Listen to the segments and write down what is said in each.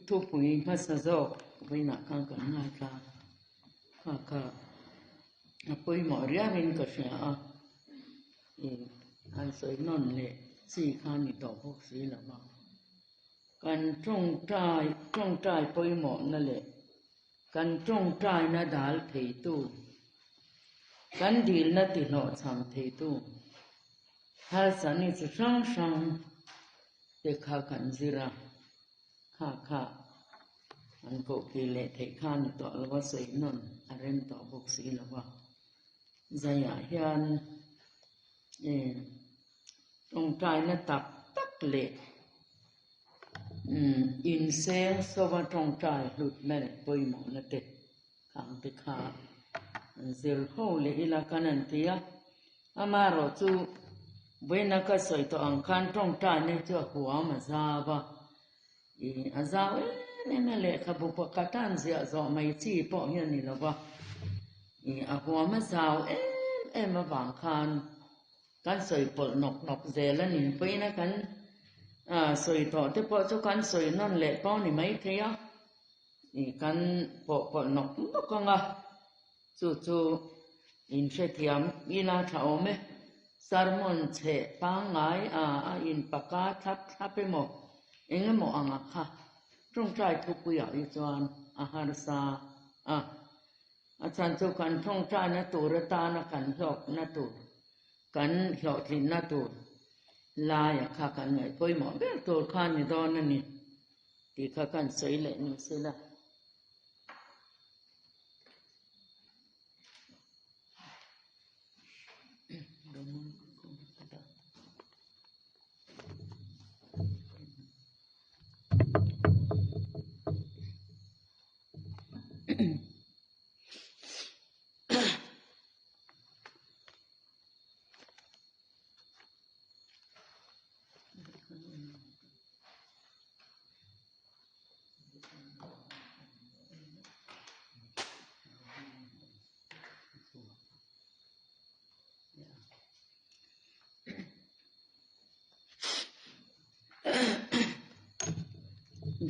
ทุปุ๋ยมาสะจอกไปหนักกันกันง่ายค่ะปุ๋ยหมอเรียมินก็เสียอันสวยนนเลยสี่ข้านี่ต่อพวกสีละบ้างกันจ้องใจปุ๋ยหมอนั่นแหละกันจ้องใจน่าดาลเทตู้กันดีลน่าติดหนอทำเทตู้หาสันนิษฐานเด็กข้ากันจิระข้าอันโกกิเลสเทข้านี่ต่อแล้วว่าสวยนนอะไรต่อพวกสีละบ้างใจใหญ่เฮียนตรงใจน่ะตักเละอินเซลสวัสดิ์ตรงใจหลุดแม่ปุยหมอน่ะเด็ดขังติขาเซลโฮเลยอิลากันนันทีอะอามารอจูเวนักสอยตัวอังคันตรงใจเนี่ยจะหัวมาซาบะอาซาเนี่ยแม่เละขบุปการันเสียจอไม่จีปอเฮียนี่ละบะหัวมาซามาบางคันกันสวยปลนกเจริญนี่ไปนะกันสวยต่อที่พอเจ้ากันสวยนั่นแหละป้อนนี่ไม่เทียนี่กันปลนกก็งะจู่อินเชียมอีลาเท่าไหมสารมนเชปังไงอินปากกาทับไปหมดเองหมดอ่ะค่ะตรงใจทุกอย่างอีจวนอาหารซาอาจารย์เจ้ากันท่องใจนะตัวระตานะกันหอกนะตัวกันหอกลินนะตัวลายข้ากันไงพ่อยหมอเบี้ยตัวข้านี่ตอนนั้นนี่ที่ข้ากันใส่เลยนี่สิละ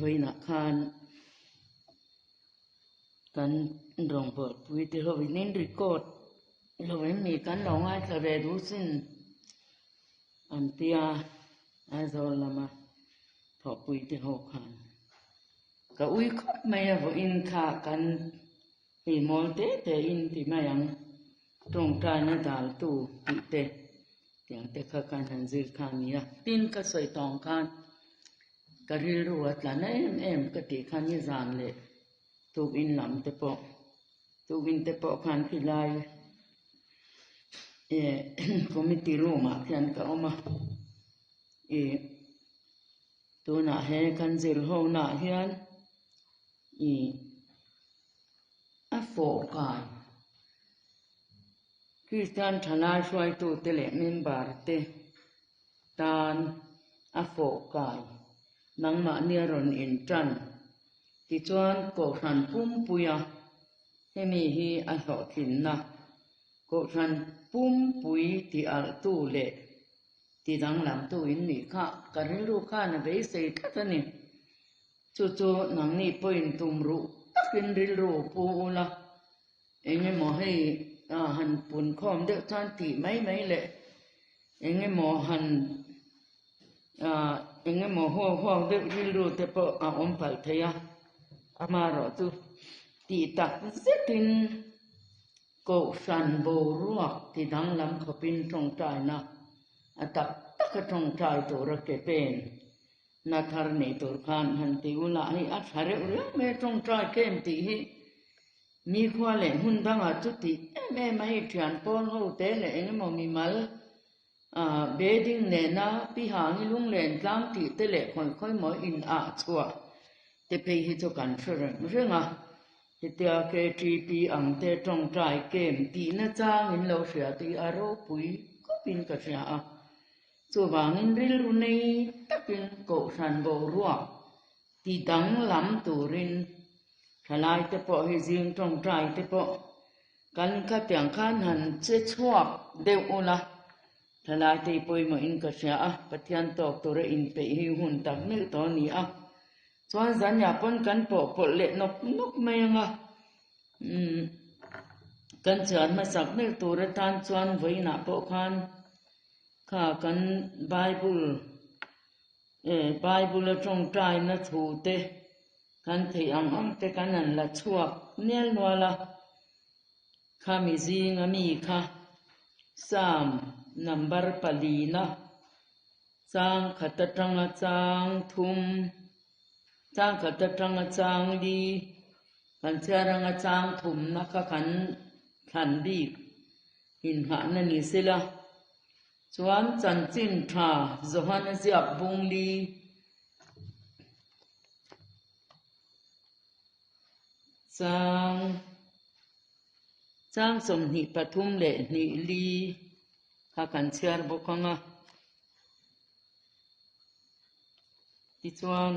วินาคารกันรองเปิดวิธีเราวินินรีโกดเราไม่มีกันร้องไห้ทะเลดูสินอันเตียอาโซลามาพอวิธีหกขันก็อุ้ยคดไม่เอาอินขากันปีมอลเตอินที่ไม่ยังตรงใจน่าดาลตูปีเตอย่างเตะกันหันซิลคานี้ละตินก็สวยตองกันก็ริลรัวแต่นั่นก็ตีขันยี่จานเลยตูกินลำเตปอตูกินเตปอขันพิลายคอมมิตี้รูมาเพียนก็เอามาตัวน่ะเฮกันซิลโฮน่ะเฮียนโฟกัสคริสเตียนทนายช่วยตัวเตเลมินบาร์เตตานโฟกัสนังมาเนียรอนอินจันที่จวนโกชันปุ่มปุยให้มีฮีหอขินนะโกชันปุ่มปุยที่อัลตูเล่ที่ดังลำตัวอินนี่ค่ะการเรียนรู้ข้านะเบสเซ็ตท่านี่จู่ๆนังนี่พออินตุมรู้ตักอินเรียนรู้ปูละเองหมอให้หันปุ่นคอมเด็กท่านตีไม่เละเองหมอหันเองหมอหัวเด็กเรียนรู้แต่พออมพัลเทียมารอตุตีตักเสตินโกชันโบรัวที่ดังลำขบินตรงใจนะตักตรงใจตัวรักเป็นนาธารณีตัวขันหันติวลาให้อัศเรื่องไม่ตรงใจเข้มตีมีความเล่นหุ่นตั้งจุดที่แม่ไม่เถียนปนเขาเตะเล่นมันมีมัลเบดิ้งเนี่ยนะพี่หางลุงเล่นตั้งตีเตะเล่นค่อยๆมาอินชัวแต่ไปที่จะกันเรื่องที่เดียร์ KTP อังเตะตรงใจเกมตีน่าจ้างเงินเราเสียตีอารมณ์ปุยก็เป็นกระเสียส่วนบางเงินเรื่องนี้ถ้าเป็นโกชันโบรัวที่ดังลำตัวรินทลายเตปอให้ยิงตรงใจเตปอกันขัดอย่างขันหันเจ็ดชั่วเดียวละทลายเตปอยมาอินกระเสียปฏิญาณตอกตัวอินไปหิวหุ่นตักนึกตอนนี้ chuan zan ya pon kan po le nok mai nga kan chan ma sak ne tur tan chuan voina po khan kha kan Bible Ṭawngṭai na thu te kan thei ang te kan an la chuak nel nuala kha mi zing ami kha Psalm number palina chang khatatanga chang thum chang khatatanga chang li kan charanga chang thum na kha kan than bi in ha na ni sila chuan chan chin tha zohan ziak bung li chang som ni pathum le ni li kha kan char bokanga ti chuan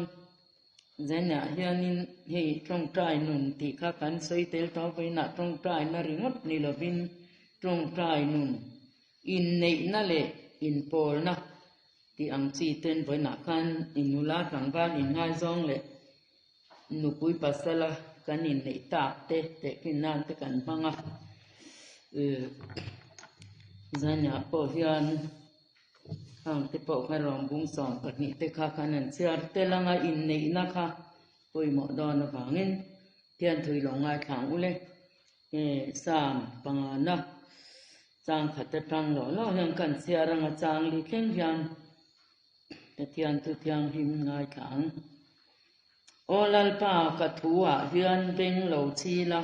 zena hianin hei Ṭawngṭai nun ti kha kan soi tel to voina Ṭawngṭai na ringot ni lovin Ṭawngṭai nun in nei na le in pol na ti ang chi ten voina khan inula tangwan in ngai zong le nupui pasala kan in nei ta te kinan te kan manga zanya po hian ang te po kha rom bung som patni te kha kanan chiar te langa in nei na kha poimo don na bangin tian thui longa thang ule sam pangana chang khatatang lo hian kan chiaranga chang li thleng hian te tian tu tiang him ngai thang olal pa ka thuwa hian beng lo chi la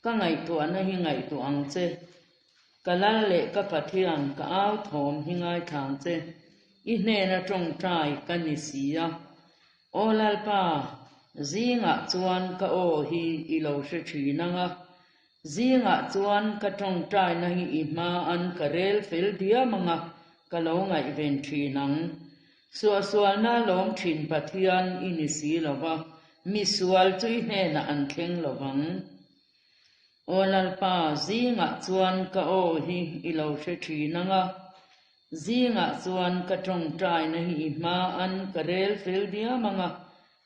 ka ngai tu na hi ngai tu ang che kalal le ka pathian ka au thom hi ngai thang che I hne na Ṭawngṭai kan ni sia olal pa zinga chuan ka o hi I lo hre thinanga zinga chuan ka Ṭawngṭai na hi I ma an ka rel fel dia manga ka lo ngai ven thinang sual na lom thin pathian I ni si lova mi sual chu I hne na an thleng lovang olal pa zinga chuan ka o hi I lo hre thinanga zinga chuan ka Ṭawngṭai na hi I ma an ka rel fel dia manga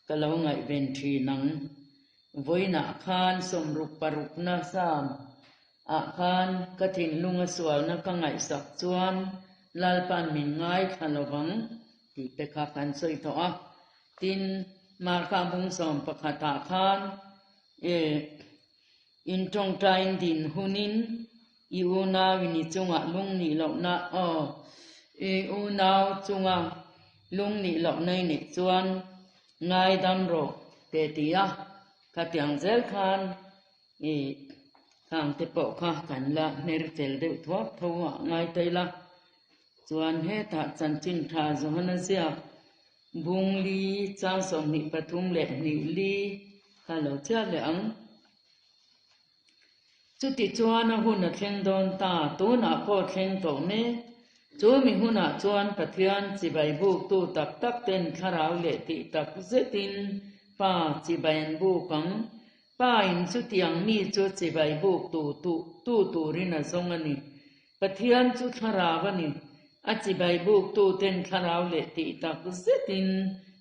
ka lo ngai ven thinang voina khan somruk paruk na sam a khan ka thin lunga sual na ka ngai sak chuan lalpan min ngai thalovang ti pe kha kan soi to a tin mar kha bung som pakhata khan in Ṭawngṭai din hunin I una wini chunga lung ni lo na unaw chunga lung ni lo nei ni chuan ngai dam ro te tia ka tiang zel khan khang te po kha kan la ner tel de thuak thowa ngai teila chuan he ta chan chin tha zo hana sia bung li chang som ni pathum le ni li kha lo cha le ang chu ti chuan a hun a thleng don ta tu na ko thleng to me chu mi huna chuan pathian chi bai buk tu tak tak ten tharau le ti tak zetin pa chi bain bu kang pa in chu tiang mi chu chi bai buk tu rin a zong ani pathian chu tharawani a chi bai buk tu ten tharau le ti tak zetin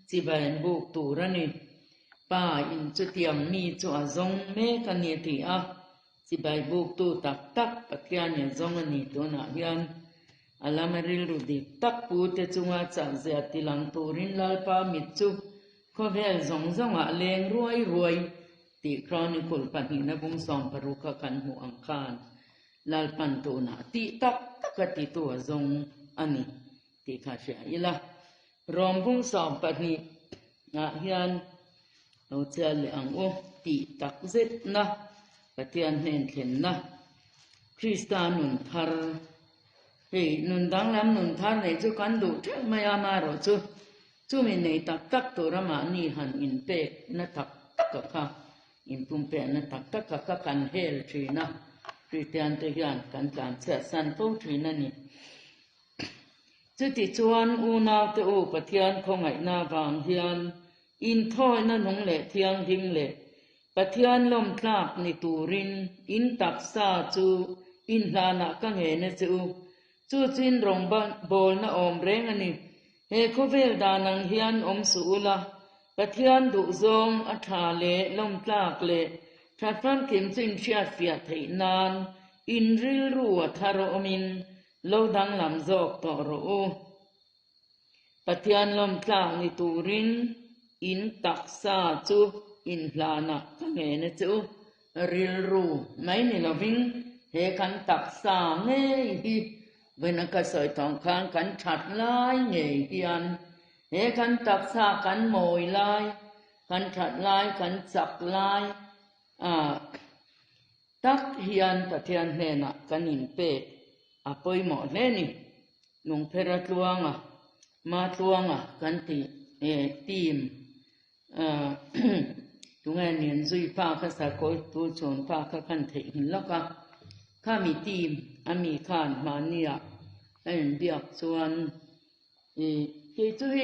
chi bain buk tu rani pa in chu tiang mi chu a zong me kan ni ti a chi bai buk tu tak tak pathian ya zong ani to na hian alamaril rudi tak pu te chunga cha zia tilang turin lalpa mitchu khovel zong a leng ruai ti chronicle pani na bung som paruka kan hu ang khan lalpan tu na ti tak ti tu zong ani ti kha sha ila rom bung som pani na hian lo cha le ang o ti tak zet na patian hen thlen na Kristan nun thar hei nun dang lam nun thar nei chu kan du thek maya ma ro chu min nei tak to rama ni han in pe na tak kha in pum pe na tak kha kan hel thina Christian te hian kan cha san po thina ni chu ti chuan u na te u pathian khongai na wang hian in thoi na nong le thiang ding le pathian lom tlak ni turin in tak sa chu in hlana ka nge na chu chin rong bol na om reng ani he khovel danang hian om suula ปะเทียนดุซงอัฐาเลลมตากเลทัดฟันเข็มสินเชียดเฟียไทนานอินริลรัวทารอมินโลดังลำจอกต่อโรปะเทียนลมตากนิตูรินอินตักซาจูอินลานะกังเงนจูริลรูไม่นิลวิงเฮกันตักซาเงยเวนกสอยทองค้างกันฉัดลายเงยเฮียนเฮกันตักซากันโมยลายกันฉัดลายกันจักลายตักเฮียนปะเทียนเนนะกันอินเปปอยหมอเนนี่นงเพระตวงมาตวงกันตีมทุกงานเนียนซุยฟ้าข้าสากลตูชนฟ้าข้าขันเถินแล้วก็ข้ามีทีมมีขานมาเนี่ยเบียกส่วนที่จุ้ย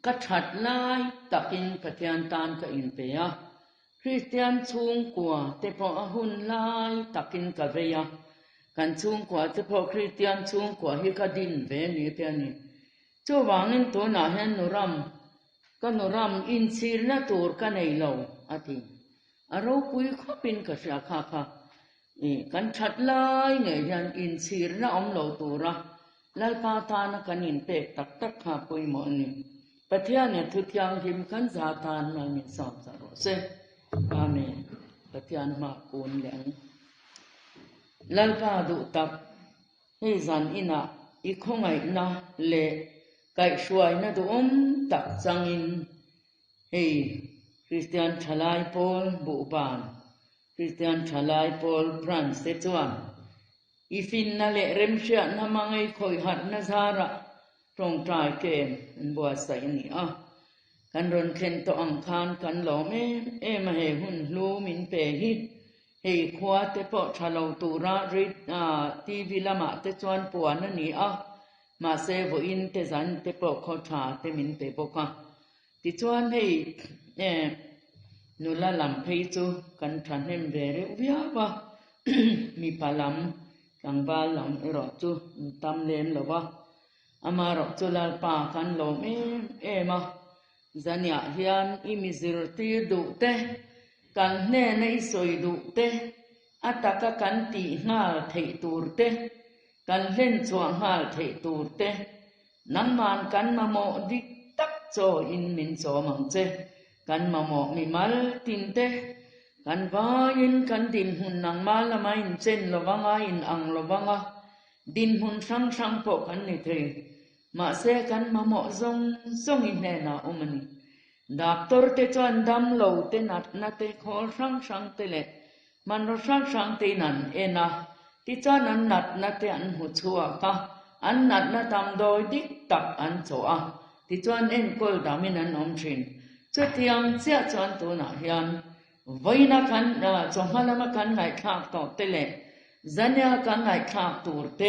กัดฉัดลายตักินปฏิญาณตานกับอินเปียคริสเตียนสูงกว่าแต่พอหุ่นลายตักินกับเวียกันสูงกว่าแต่พอคริสเตียนสูงกว่าฮิกดินเวนี่เปียนี่จู่วางเงินตัวหนาเห็นนุรัมกันนุรัมอินซีร์ละตัวกันในเราอาทิเราคุยข้อเป็นกับชาคาค่ะกันชัดเลยไงยันอินซีร์ละอมเราตัวละลายปาตานกันอินเป็ดตักข้าปุยหมอนี่ปะเทียนเนี่ยทุกอย่างหิมกันซาตานนั่นนี่สอบสรุปเสอาเมนปะเทียนมาปูนแหลงลายปาดุตักให้จันอินะอีคงไงนะเละไก่ช่วยนะดูตักจังอินให้คริสเตียนชลายพอลบุบานคริสเตียนชลายพอลฟรานซ์เซจวันอีฟินนั่นแหละเริ่มเชื่อนะมังไอ้คอยหัดนะซาระตรงใจเกมบัวใส่นี่กันรอนเข็นต่ออังคารกันหล่อแม่มาให้หุ่นลูมินเปหิดให้ขวาเตปอชาลตูระริดทีวิลามาเตจวนปวนนั่นนี่มาเซวอินเตจันเตปอข้อชาเตมินเปปกติจวนให้นุลาลำเพยจูกันทันเฮมเวรวิยาบะมีพลัมกังบาลลำรอจูตำเลนหรอวะอามารอจูลาปากันลมมาจันยาเฮียนอิมิซิรตีดุเตกันเน่ในสวยดุเตอัตตะกันตีงาเทตูรเตกันเล่นสวงหาเทตูรเตน้ำมันกันมาโมดิตักโจอินมินโจมังเจกันมาโมมีมัลตินเตกันวายินกันดินหุ่นนังมาละไม่อินเจนละวังอินอังละวังดินหุ่นช่างพอกันนี่เทมาเสกันมาโมซงอินเนน่าอุมนีดาบตอร์เตจวนดำโลเตนัดเตขอช่างเตเลมันรช่างเตนันนะที่จวนนัดเตอันหัวชัวกะอันนัดดำโดยดิกตักอันโจที่จวนกอลดามินันอมชินจุดยังเสียจวนตัวนาเฮียนไว้นักันจงฮัลมากันไหนข้าวต่อเตเลจันยากันไหนข้าวตูเต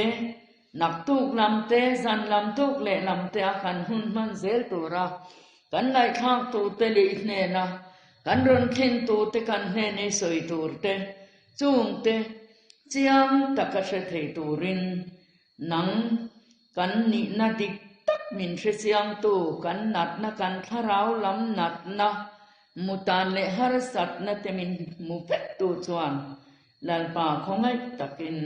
นักตุกลำเตจันลำตุกเละลำเตอากันหุ่นมันเซลตัวระกันไหนข้าวตูเตลิเนนะกันรอนเข็นตูเตกันเนในสวยตูเตจุงเตเจียงตะกะเสเทตูรินนังกันนินาดิกตักมินเสียงตูกันนัดนะกันทาราวลำนัดนะมุตานเลหารสัตนะเตมินมุเป็ดตูจวนลาลปาของไอ้ตักิน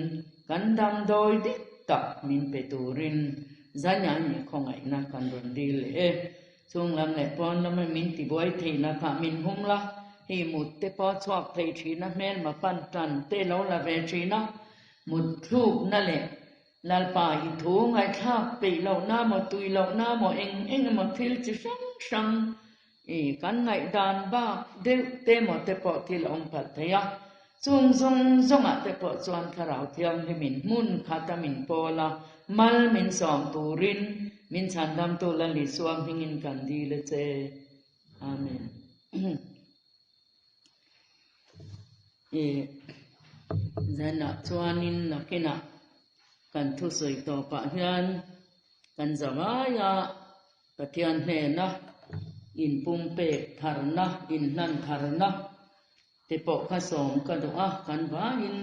กันดำโดยดิกตักมินเปตูรินจันยานี่ของไอ้นักกันรอนดีเลช่วงลำเล็บปอนแล้วไม่มินติบวยทีนะค่ะมินหุ่มละให้หมุดเตปอชอบเทชีนะแม่นมาปั้นจันเตเลาละเวชีนะหมุดทูกนั่นแหละลาลปาอีทูงไอ้ข้าปีเหล่าหน้าหมดตุยเหล่าหน้าหมดเองหมดทิลจะช่างกันไงดานบ้าเดเตหมดเตปอที่ลงปัตยาซงอ่ะเตปอจวนขราวเทียมให้มินมุนคาตามินโปลามัลมินสองตูรินมินฉันดำตัวละลิสวมหิงินกันดีเลยเจอาเมนจันนักชวนินนักกินะกันทุสวยต่อปะเฮียนกันสบายปะเทียนเนนะอินปุ่มเปกทารนะอินนั่นทารนะเตปอข้าสองกันดูกันว่าอิน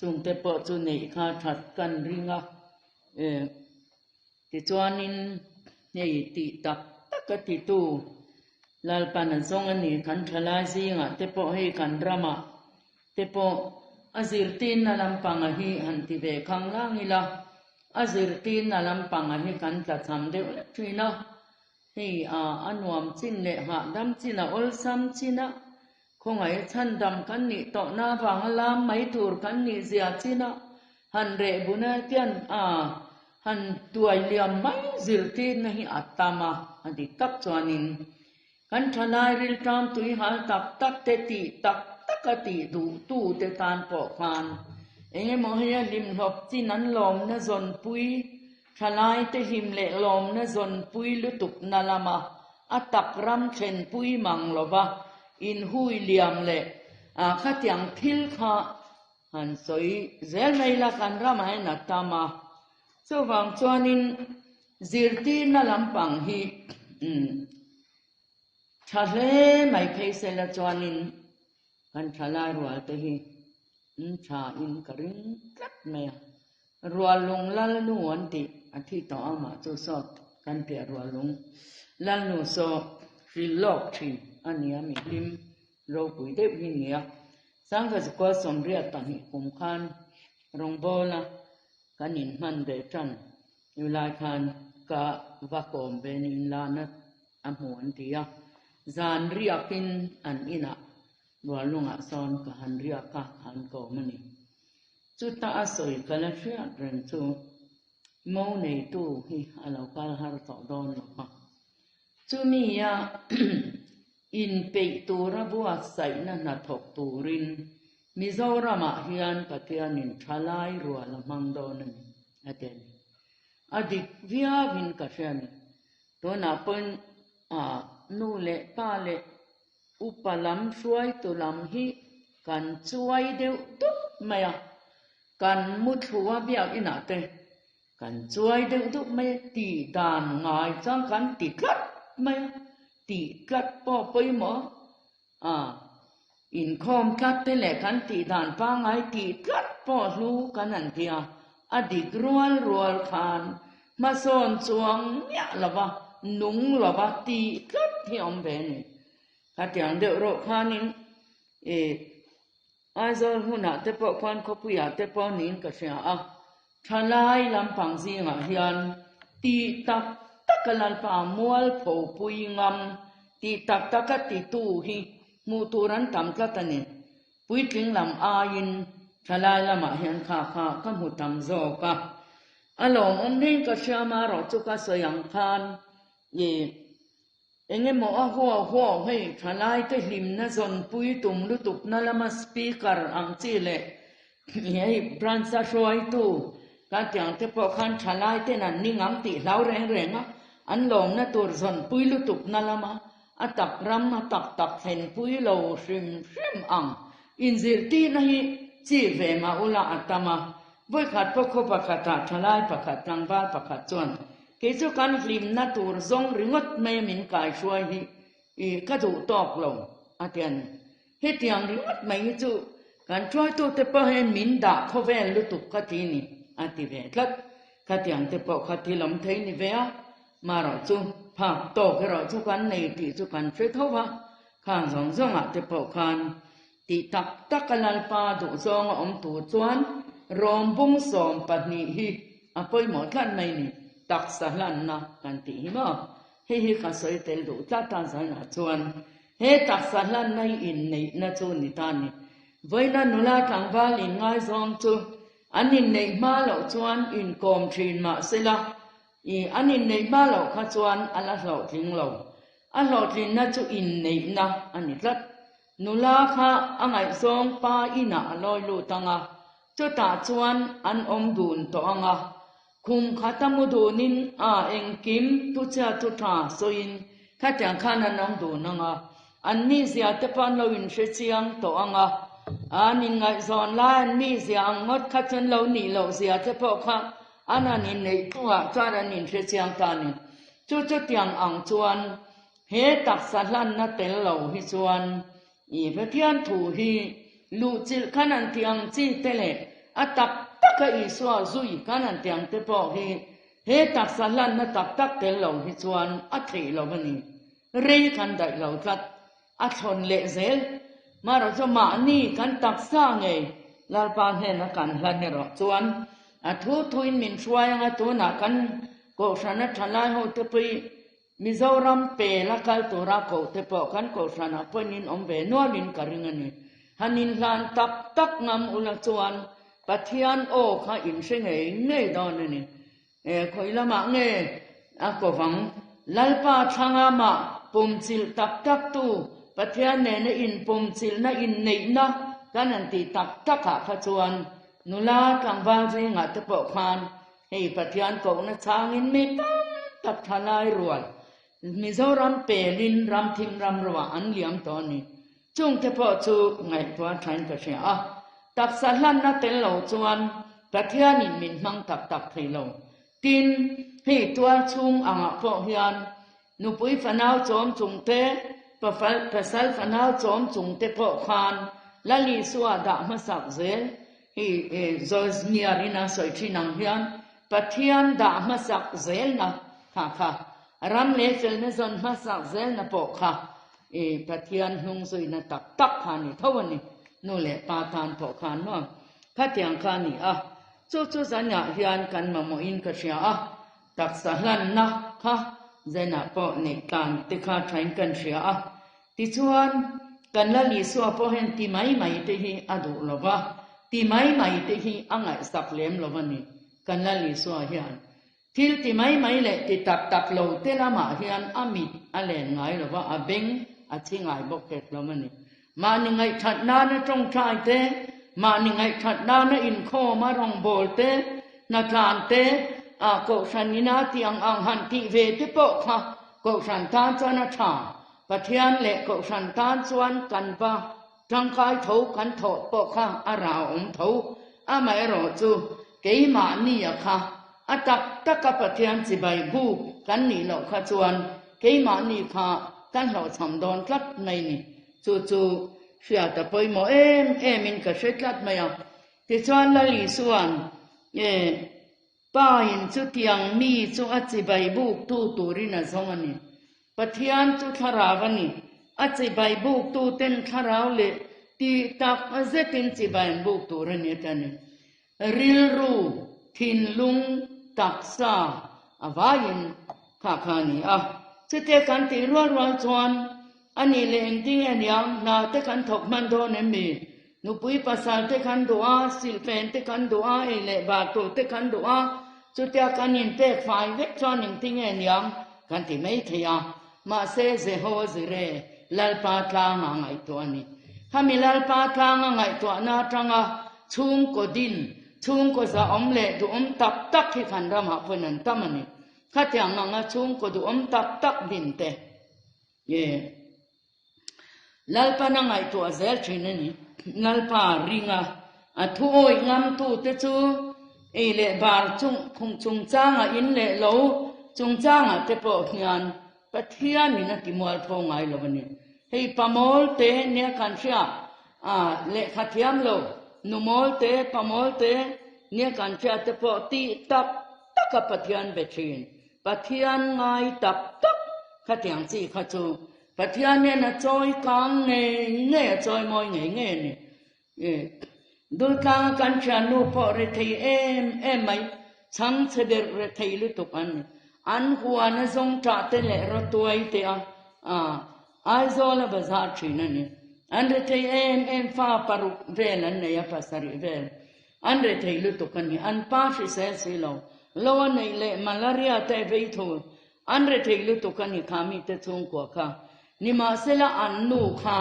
จุงเตปอจุนีข้าถัดกันริงติจวนินเนี่ยติตัก กติตูลาลปันซงอันนี้ขันทลายซิงะเตโปให้กันรามะเตโปอาซิรตินนาลัมปังะฮีหันติเบคังล่างอิละอาซิรตินนาลัมปังะฮีกันตัดทำเดวเล็กทีนะให้อันวมจินเละหะดำจินะอลซัมจินะคงไอ้ฉันดำกันนี่ต่อหน้าฟังลามไม่ถูกกันนี่เสียจินะหันเรบุญเตียนหันตัวเลี้ยมไม่ซิรตินนะฮีอัตตามาอันที่ตักจวนินกันทลายริลตามตุยหาตักตักเตติตักตักติดูตู้เตตานปอกคานเอ็งมองให้ลิมหลบที่นั้นลมนะจนปุยทลายเตหิมเละลมนะจนปุยลุตุกนาลามาอัตักรำเช่นปุยมังลบะอินหุยเลียมเละขัดยังทิลข้าหันสวยเจลไม่ละกันรำให้นักตามาสว่างจวนินซิรตีนาลำปังฮีทะเลไม่เพยเสละจวนินกันทลายรัวเตหีชาอินกริงกัดเมียรัวลงลัลนูวันติอาทิตย์ต่อมาจุสอดกันเปียรัวลงลัลนูโซฟิลอกทีอันนี้มีลิมโรบุยเด็บหินเนียสังกัดกว่าสมเรียตันหิคุมคานรงโบละกันอินมันเดจันอยู่ลายคานกะวักอมเบนินลานัดอมวนติยาจานเรียกินอันอินะบัวลุงอาซอนกับฮันเรียกะฮันโกมันนี่จุดตาสวยกันแล้วเชื่อเรื่องจูโมในตู้ฮีอาเราการหาต่อดอนหรอกจูมียาอินเปตูระบัวใส่นั่นนัดถกตูรินมิโซรามาฮิอันกับเทียนินทลายรัวละมังโดนอเดนอดีตวิอาวินกับเชียนตัวนับเป็นนูเละป้าเละอุปลัมช่วยตุลัมฮีกันช่วยเดียวตุ๊กไม่กันมุดหัวเบี้ยอินาเตกันช่วยเดียวตุ๊กไม่ตีดานง่ายจังกันตีกัดไม่ตีกัดป่อไปหมออินคอมกัดเตเละกันตีดานป้าง่ายตีกัดป่อรู้กันนั่นเพียอดีตรัวคานมาสอนจวงเนี่ยละวะนุ่งละวะตีกัดที่อมเบนถ้าอย่างเดือดร้อนคานินอาจารย์หัวหน้าเตปควันขบุยาเตปนินก็เสียทลายลำพังสิงห์ฮิอันตีตักกลันปามวลโผปุยงำตีตักตีตูฮีมูตูรันตำกัตนินปุยถึงลำอายินทลายลำฮิอันข้าขมุตำโจกะอารมณ์อันนี้ก็เชื่อมารอจุกสยังคานเอ็งมองหัวให้ทลายเตหิมนะจนปุยตุมลุตุกนั่นละมาสปีกเกอร์อังจีเล่ให้บรันซาช่วยตู้การที่อังเทปขันทลายเตนันนิ่งอังติเหลาแรงอันหลงนะตัวจนปุยลุตุกนั่นละมาอัตักรำอัตักเห็นปุยโลชิมอังอินซิรตีนะฮีจีเวมาอุลาอัตมาบุยขัดพวกเขาประกาศทลายประกาศทางบ้านประกาศจวนเกี่ยวกันลิมนัตูรซงริงดไม่มินกายช่วยฮีกระดูตอกลงอาเทียนเฮตียงริงดไม่จู่การช่วยตัวเตปเห็นมินด่าเขาเวลุตุกกตินีอาทิเวทัดกติยังเตปกติลำเทนิเวะมาเราจู่พาโตกเราจู่กันในที่จู่กันเฟทว่าข้างสองอาเตปกันตีตักกันลปาดุซองอมตูจวนรอมบุ้งสอมปัดนี้ฮีอภัยหมดกันไม่นี่ตักสลันนะกันตีมาเฮข้าสวยเตลดูตาสนาชวนเฮตักสลันในอินในนาชวนนิทานีไว้นั่นนุลาทางบ้านอินง่ายซองจูอันนี้ในมาเหล่าชวนอินกอมทรีนมาเสละอันนี้ในมาเหล่าข้าชวนอันละเหล่าทิ้งเหล่าอันเหล่าทิ้งน่าจูอินในนะอันนี้ละนุลาข้าอันไงซองป้าอินะลอยลูตังจุดตาชวนอันอมดูนตัวงคุมขัดมุดูนินเอ็งกิมทุเจ้าทุท่าโซอินขัดอย่างข้านันน้องดูนังอันนี้เสียเตปันเราอินเชียงตัวงอันนี้ไงสอนล้านนี้เสียงงดขัดจนเราหนีเราเสียเตปข้าอันนั้นในตัวจารันอินเชียงตานิจุดอย่างอ่างชวนเฮตักสัลันนัดเตลเราฮิชวนเพื่อเทียนถูฮีลูจิลขันันเทียงจีเตเลอัตักก็อีสวาซุยกันนั่นเตียงเตปอเฮ เฮตักสลันนะตักตักเตลเหล่าฮิจวนอัฐิเหล่ามันนี่เรียกันได้เหล่าทัดอัชนเละเซลมาเราจะมานี่กันตักสร้างไงลาปานเฮนักันหลันเนี่ยเราจวนทุทุยมินช่วยงตัวนักกันก็ฉันนั้นทลายหัวตะปีมิโซรัมเปลักลตัวรักเขาแต่พอกันก็ฉันนั้นพอนินอมเบนัวนินกระริงนี่ฮันินลานตักตักงำอุลจวนปัทยันโอข้าอินเชงเงยดอนนี่คอยละมาเงยก็ฟังลัลปาทางอามาปุ่มจิลตักตักตูปัทยันเนี่ยอินปุ่มจิลนะอินเนยนะกันนันติตักตักข้าจวนนุลากังวาเริงอัตปะพานให้ปัทยันก็นะช้างอินเมตังตักทลายรวลมิโซรัมเปลินรัมทิมรัมระวอันเลียมตอนนี้จงเทพอจูไงตัวไทยก็เชียตักสลันนัเตลเหล่าจวนปัทยันอินมินมังตักตักไทยเหล่าตินให้ตัวชุงอ่างพอเฮียนนุปุยฝันเอาจอมจุงเตปะฟัลปะสัลฝันเอาจอมจุงเตพอคานละลีสัวดามาสักเซจอยเนียรินาสอยที่นังเฮียนปัทยันดามาสักเซลนะค่ะรัมเลเฟลเนซอนมาสักเซลนะปอกค่ะปัทยันหุงสอยนะตักตักขานี่เท่าวันนี้นู่นแหละปาทานปอกขานว่าพัทยังขานี่จู่สัญญาเฮียนกันมาโมอินก็เชียตักสลันนะค่ะเจน่าปอในการติดขาดใช้กันเชียติชวนกันละลีสัวพอเห็นตีไม่เตหีอดูลบะตีไม่เตหีอ่างไอสักเลี้ยมลบนี่กันละลีสัวเฮียนทิลตีไม่เละติตักโลเตละมาเฮียนอามิดอะไรไงลบะอาเบงอาชิงไงบอกเก็ตลบนี่มาหนึ่งไงถัดหน้านะตรงชายเตมาหนึ่งไงถัดหน้านะอินโคมารองโบลเตนักลานเตก็ฉันนี่นาที่อังหันที่เวทิปกค่ะก็ฉันทานจวนชาปัทยันเละก็ฉันทานจวนกันบ้าจังคายถูกันถอดปกค่ะอาราวถูไม่รอจูเกี่ยมานี่ค่ะตักกับปัทยันสิใบบูกันนี่เราค่ะจวนเกี่ยมานี่ค่ะกันเราทำโดนกลัดไม่นี่จู่เสียแต่ไปหมอมินก็เช็ดกลัดไม่เอาที่จวนละลีส่วนป้าอินจุดยังมีจุดจีใบบุกตูรินะสองนี่ปัทยันจุดทาราวันนี่จีใบบุกตูเต็นทาราวเลยตีตักเจตินจีใบบุกตูรนี่ตันริลรูทินลุงตักซาวายินข้านี่จุดเตกันตีรัวจวนอันนี้เลนที่อันยังนาเตกันถกมันโดนมีนุปุยภาษาเตกันดูสิลเฟนเตกันดูเละบาตุเตกันดูจุดที่กันยินเตไฟเวกจอนิงที่อันยังกันที่ไม่เทียมาเซโฮซเรลัลปาทางไงตัวนี้ถ้ามีลัลปาทางไงตัวน่าจังชุงก็ดินชุงก็จะเละดูตักที่ขันรำหับพนันตั้มนี่ข้าที่อังชุงก็ดูตักดินเตลัลปานังไงตัวเซลชินนี่นัลปาริงทุยงามตูเตจูเละบาร์จุงจ้างอินเละโลจุงจ้างเตปอกยันปัทยันนี่นะกิมวลพงไงลวันนี้ให้ปามอลเตเนี่ยกันเชียเละขัดยามโลนุมอลเตปามอลเตเนี่ยกันเชียเตปอตีตักกับปัทยันเบชินปัทยันไงตักขัดยังจีขัดจูปัทยันเนี่ยนะจอยกังเงยจอยมอยเงยนี่ดูกางกันเชียนูพอเรทีไม่ช่างเสด็จเรทีลุตุกันอันหัวนะทรงจัดเตเลรตัวไอเตียไอโซลบาซาชีนั่นนี่อันเรทีฟ้าปารุเวลันเนี่ยภาษาริเวลอันเรทีลุตุกันนี่อันป้าชิเซสิโลโลวันนี้เละมาลาเรียเตเวทูอันเรทีลุตุกันนี่ขามีเตจงกว่าค่ะนิมาเซลอันนูค่ะ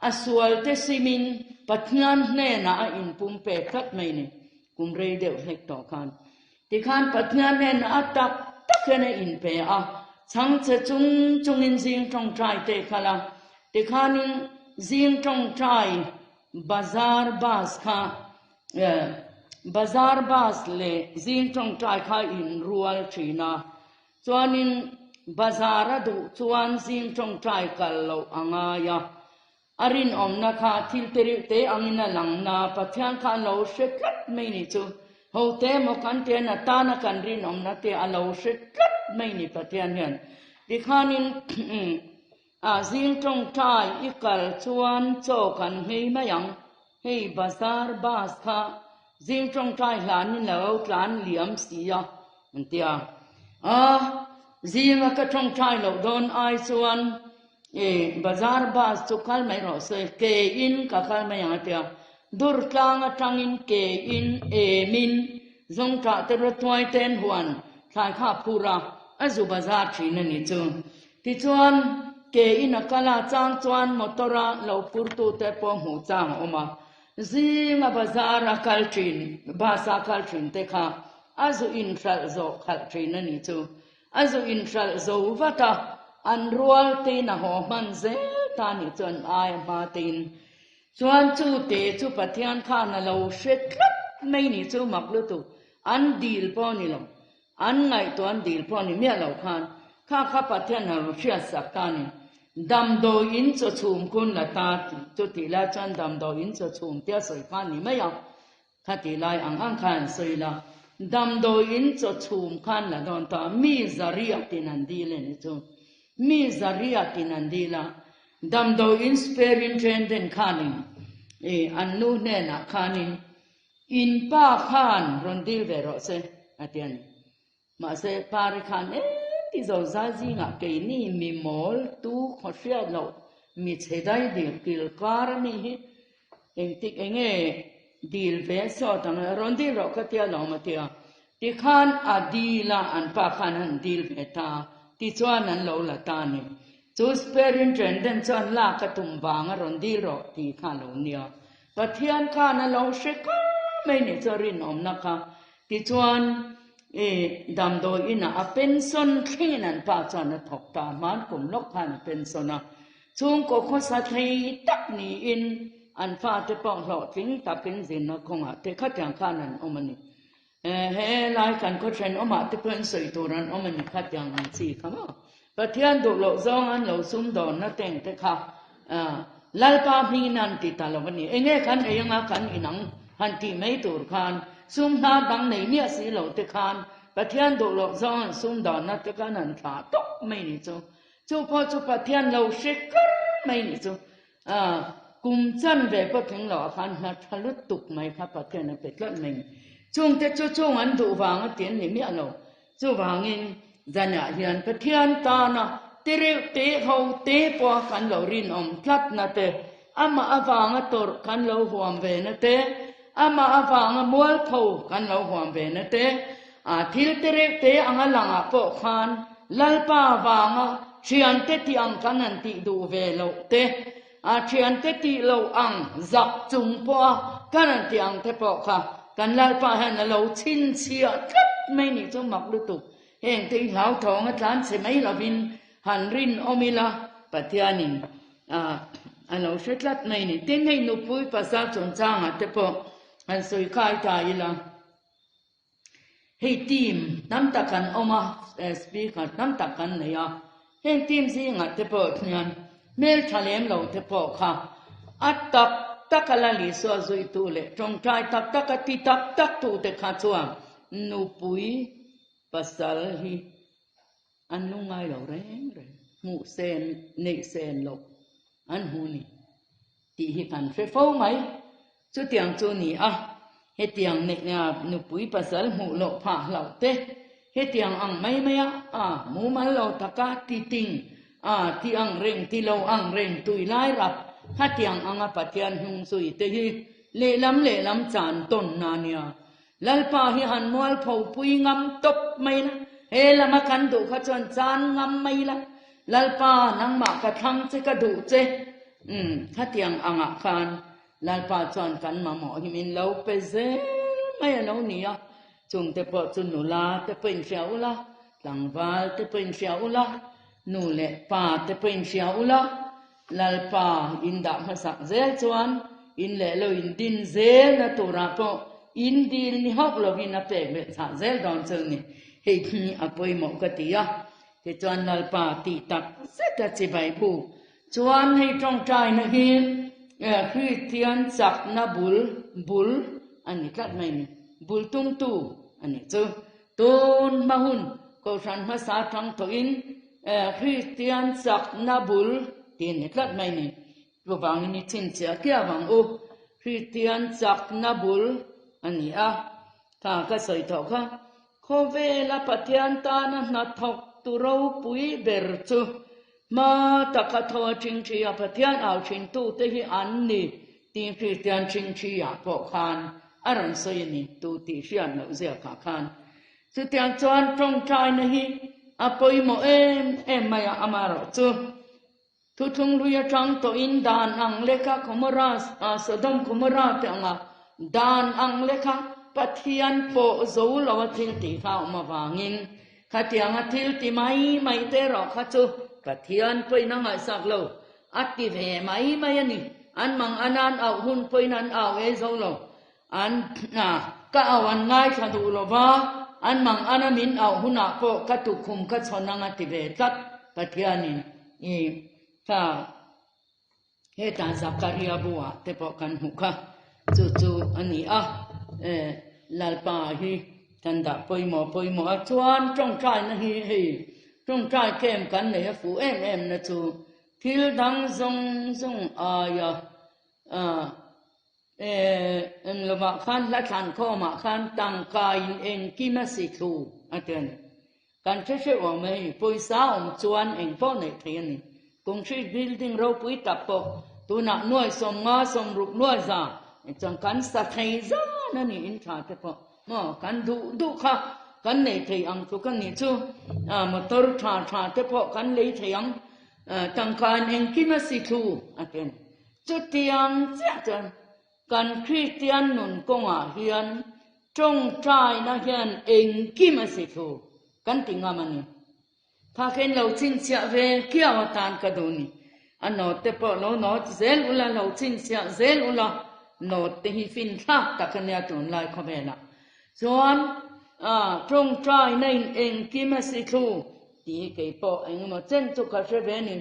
อสวลเตซิมินปัทยันเนน่าอินปุ่มเปทัดไม่เนี่ยกุมเรเดวเล็กต่อกันที่ขันปัทยันเนน่าตักเนอินเปช่างจะจุงอินซิงจงใจเตะขลังที่ขันซิงจงใจบาซาร์บาสค่ะบาซาร์บาสเล่ซิงจงใจค่ะอินรัวชีนาส่วนอินบาซาร์ดูส่วนซิงจงใจกันเราอ่างายาอารินอมนะคะทิลเตริเตอังอินาหลังนาปัทยันขันเราเช็คไม่นี่จู hầu tế một căn tiền là ta na căn rin om na te alo sẽ rất mấy ni phát tiền hiền đi khanin riêng trong trai ikal chuan cho kan hei mayang hei bazar bas kha riêng trong trai lan lo tlan liam sia antia riêng ka trong trai lo don ai chuan bazar bas chukal mai ro se ke in ka khal mayang atia dur tlang atangin ke in min zong ta te ro twai ten huan thai kha pura azu bazar thina ni chu ti chuan ke in akala chang chuan motora lo purtu te po hu chang oma zinga bazar akal thin basa kal thin te kha azu in shal zo khal thin ani chu azu in shal zo wata an rual te na ho man ze ta ni chuan ai ma tin chuan chu te chu pathian kha na lo shet mai ni chu mak lu tu an dil po ni lo an ngai to an dil po ni me lo khan kha pathian na lo shia sak ta ni dam do in cho chum kun la ta chu ti la chan dam do in cho chum tia soi khan ni mai ya kha ti lai ang khan soi la dam do in cho chum khan la don ta mi zaria tin an di le ni chu mi zaria tin an di la dam do in sperin trenden khanin an nu ne na khanin in pa khan ron dil ve ro se atian ma se par khan ti zo za ji nga ke ni mi mol tu kho sia lo mi chedai dil kil kar ni hi eng tik enge dil ve so tang ron dil ro ka tia lo ma tia ti khan adila an pa khan an dil ve ta ti chuan an lo la ta ni chu sperin trenden chuan la ka tum wang ron dil ro ti kha lo nia pathian kha na lo she ka mai ni chorin om na kha ti chuan dam do ina a pension thin an pa chuan a thok ta man kum lok khan pension a chung ko kho sa thei tak ni in an fa te pong lo ting takin zin na khonga te kha tyang khan an omani he lai kan ko tren oma te pen soi turan omani kha tyang an chi khama pathian do lo zong an lo sum don na teng te kha lalpa mi nan ti ta lo ni enge khan eyanga khan inang han ti mai tur khan sum na dang nei nia si lo te khan pathian do lo zong sum don na te kan an tha tok mai ni chu po chu pathian lo she kar mai ni chu kum chan ve pa thing lo khan na thalut tuk mai kha pathian pe tlat mai chung te chu an du wang tien ni mi alo chu wangin zana hian pathian ta na te ho te po kan lo rin om tlat na te ama awanga tor kan lo huam ve na te ama awanga mual pho kan lo huam ve na te thil te anga langa po khan lalpa wanga thian te ti ang kan an ti du ve lo te thian te ti lo ang zak chung po kan an ti ang te po kha kan lalpa han lo chin chia kat mai ni chu mak lu tu heng te hlau thong atlan se mai lo bin han rin omila pathianin alo shetlat mai ni ten hei nu pui pasa chon chang te po an soi khai ta ila hei team nam takan oma speaker nam takan ne ya heng team si nga te po thnian mel thalem lo te po kha atap takala li so zui tu le trong trai tak ti tak tu te kha chuang nu pui pasal hi an nu ngai lo reng mu sen nei sen lo an hu ni ti hi kan fe fo mai chu tiang chu ni he tiang ne nu pui pasal mu lo pha lo te he tiang ang mai mu mal lo taka ti ting ti ang reng ti lo ang reng tui lai rap ha tiang anga pathian hung sui te hi le lam chan ton na nia lalpa hi han mual pho pui ngam top mai na he lama kan du kha chon chan ngam mai la lalpa nang ma ka thang che ka du che ha tiang anga khan lalpa chon kan ma mo hi min lo pe ze mai lo nia chung te po chun nu la te pen xiao la tlangwal te pen xiao la nu le pa te pen xiao la lalpa inda ma sak zel chuan in le lo in din zel na tura po in dil ni hok lo vin a pe me sa zel don chel ni hei ni apoi mo ka ti ya te chuan lalpa ti tak se ta chi bai bu chuan hei Ṭawngṭai na hi Christian sak na bul ani kat mai ni บุลตุมตูอันนี้จูตูนมาหุนก็ฉันมาสาทังตัวอินคริสเตียนจักนาบุลที่นี่คลัดไม่นี่ตัวบางนี่ทิ้งเสียเกี่ยวบางโอคริสเตียนจักนาบุลอันนี้ถ้าก็ใส่ถอกค่ะโคเวลาปฏิยันตานะนัดถกตุเราปุยเบรจูมาตะกัทวชิงชียปฏิยันเอาชิงตูเตหิอันนี้ที่คริสเตียนชิงชียปกคานอารันสยนี่ตูตีเชียนเหล่าเสียขาคานสุดที่จวนตรงใจนะฮีอาปอยโมเอ็มไม่อามารจูทุทุงลุยจังตัวอินดานอังเลขาคุมราสดมคุมราเตงดานอังเลขาปฏิยันโปโซลาวทิงตีข้าวมาวางินขัดยังทิลติไม่เตะรอขัดจูปฏิยันไปนั่งไอ้สักโลอัติเวไม่ยันนี่อันมังอันนั้นเอาหุ่นไปนั้นเอาโซโลอันก็เอาวันง่ายขัดดูโลวาอันมังอันมินเอาหุ่นโปกัดตุคุมกัดชนนังอัติเวกัดปฏิยันนี่ถ้าเหตุการณ์สักการยาบัวเตปอกันหุค่ะจู่อันนี้ลาลปาฮีกันดาปอยหมอชวนจงใจนะฮีจงใจเข้มกันเนี่ยฟูเอ็มนะจู่ทิลดังซงอายลมาขันละขันข้อมาขันตังกายเองกิมาสิทูอันเดียนกันเชื่อว่าไม่ปอยสาวชวนเองพ่อในเทียนกงชีบิลดิ้งเราปุยตับปกตัวหนักน้อยสมงาสมรูปน้อยซาจังกันสัตย์ซานั่นนี่อินทราเตปะกันดูค่ะกันในเทียงทุกกันนี่จู่มอเตอร์ชาเตปะกันเลยเทียงตังการเองกิมาสิทูอันเดียนจุดเทียงเจ้าจันกันคริสเตียนนุนกงเฮียนจงใจนะเฮียนเองกิมาสิทูกันติงามันนี่ถ้าเห็นเราจริงเสียเวเกี่ยวตานกระดูนี่อันโนเตปโลโนเซลอุลาเราจริงเสียเซลอุลาโนเตหิฟินทักตะกันยาตุนลายขบนะส่วนตรงใจในเองกิมาสิทูที่เกี่ยวเองมาเจนตุกเชเวนี่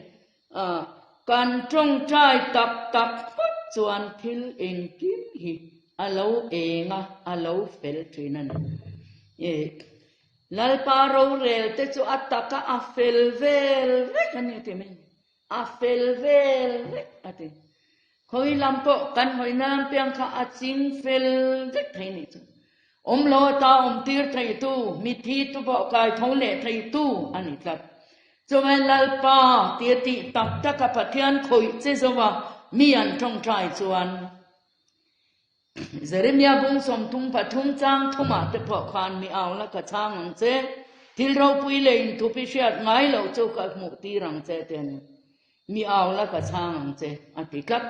การตรงใจตับส่วนทิลเองกิมฮีอาเลวเองอาเลวเฟลทีนั่นลาลปาเราเรลเตจูอัตตะกะอาเฟลเวลกันนี่ที่มันอาเฟลเวลอันนี้คอยลำปกกันหอยน้ำเปียงข้าอาจิงเฟลเวที่นี่จูโลตาตีร์ไทยตู้มิทีตุบกายท้องเล่ไทยตู้อันนี้ครับจงลาลปาเตียติตับตะกับปะเทียนคอยเจสว่ามีอันตรงใจจวนเจริญยาบุญสมทุงปัทุมจางทุมาเตปะคานมีเอาละกะช่างอังเจที่เราปุยเลยทุพิเชียดไงเราเจ้ากับมุตีรังเจเตนมีเอาละกะช่างอังเจอันที่ครับ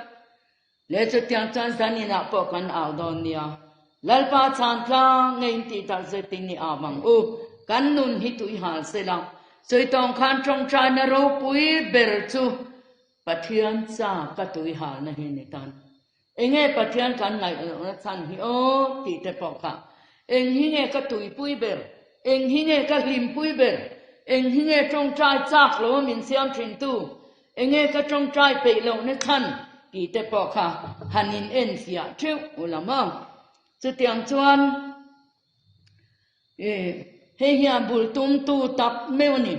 เลจุดยังจันสันนินาปะกันเอาดอนเนียลลปาชานพลางเงินที่ตัดเจตินีอาบังกันนุนฮิตุยหาเสลังสวยตองขันจงใจนเราปุยเบรจูปะเทียนจ้ากะตุยหานะเฮนิตันเองปะเทียนกันไงนะท่านฮิตีเตปอกค่ะเองฮิเงกะตุยปุยเบรเองฮิเงกะลิมปุยเบรเองฮิเงจงใจจากโลมินเสียงทินตูเองกะจงใจเปโลนะท่านตีเตปอกค่ะฮันินเอ็นเสียเชื่ออุลามะจะเตียงชวนเฮียบุลตุมตูตับเมวนี่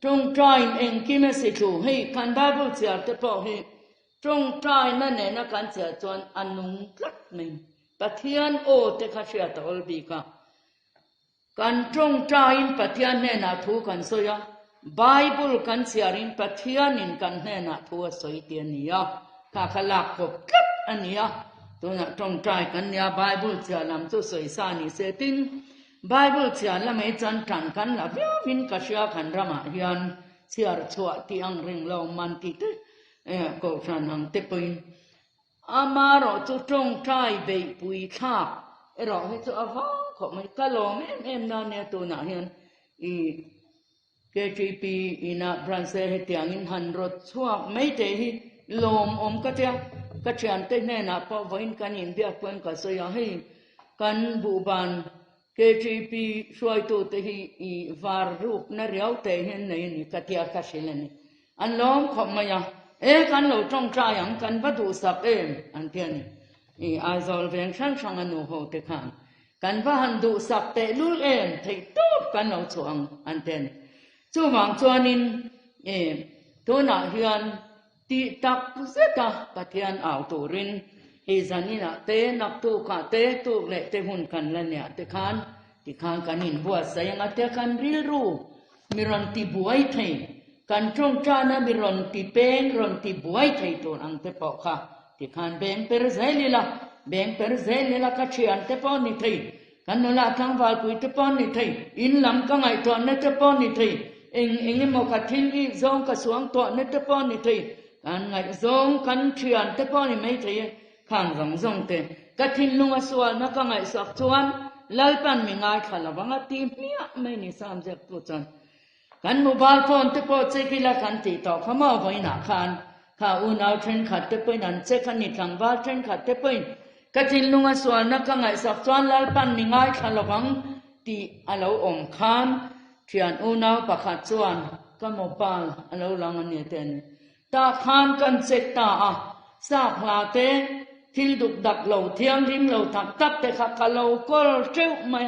จงใจเองกิมสิทูให้คันบาบุเสียเตปอกให้จงใจนั่นเนี่ยนักการเสียจวนอนุกลัดไม่ปะเทียนโอเตคาเชียตอลบีกาการจงใจปะเทียนเนี่ยนาทูกันสอยไบเบิลกันเสียรินปะเทียนินกันเนี่ยนาทูสอยเตียนี่ยข้าขลักกบกลัดอันนี้ตัวน่ะจงใจกันเนี่ยไบเบิลเสียลำตัวสอยสานิเสตินไบเบิลเสียละไม่จันทันกันละวินกเชียกันรามาเฮียนเสียร์ชัวที่อังเริงเรามันติดก็ฉันหังเตปอินอามาเราจะจงใจไปปุยข้าเราให้จะอาฟังเขาไม่กล้าเอ็มนั่นเนี่ยตัวน่ะเฮียนKTP ina branche hetiangin hanrot chua mai te hi lom ka tia ka thian te ne na pa voin kan in bia kwen ka so ya hi kan buban KTP suai to te hi I var rup na riau te hen nei ni ka tia ka shilani an lom khom ma ya kan lo tong tra yang kan va du sap an tia ni I azol veng sang sang anu ho te khan กันว่าหันดูสับเตะลุเอ็นไทยตูบกันเอาช่วงอันเตนจู่หวังจวนินตัวหน้าเฮียนตีตักเสกะปะเทียนเอาตัวรินเฮซันนี่นะเตนักตูกะเตตูเละเตหุ่นกันละเนี่ยเตคานที่คานกันนินบัวใส่ยังเตกันริรูมีรอนตีบวยไทยกันตรงจานะมีรอนตีเป้งรอนตีบวยไทยตัวอังเตปอกค่ะที่คานเบงเปรเซลิละเบงเปรเซลิละกัจเชียนเตปอนิไทยกันนละทั้งวาลปุยเตปอนิไทยอินลำกังไอตัวเนเตปอนิไทยเองมกัดทิ้งอีซองกระสวงตัวเนเตปอนิไทยกันไงซองกันเชียนเตปอนิไม่ไทยข้างซองซองเตกัดทิ้งลุงสวรรค์นักกังไอสักชวนลายปันมีง่ายขลับวังตีเมียไม่นิสามเจ็บตัวจันกันโมบายโฟนเตปอเจกิละกันตีต่อขมาไว้หนาคันข้าอุณเอาเทรนขัดเตปอยนันเจคันนิทังบาเทรนขัดเตปอยกัดทิ้งลุงสวรรค์นักกังไอสักชวนลายปันมีง่ายขลับวังตีอาเราอมคันเทียนอุณเอาปะขัดชวนก็โมบายอาเราลังอันนี้เต็นตาคันกันเจตตาสาพลาเตทิลดุกดักเหล่าเทียงริมเหล่าถักตับแต่ขัดกะเหล่าก็เจ้าแม่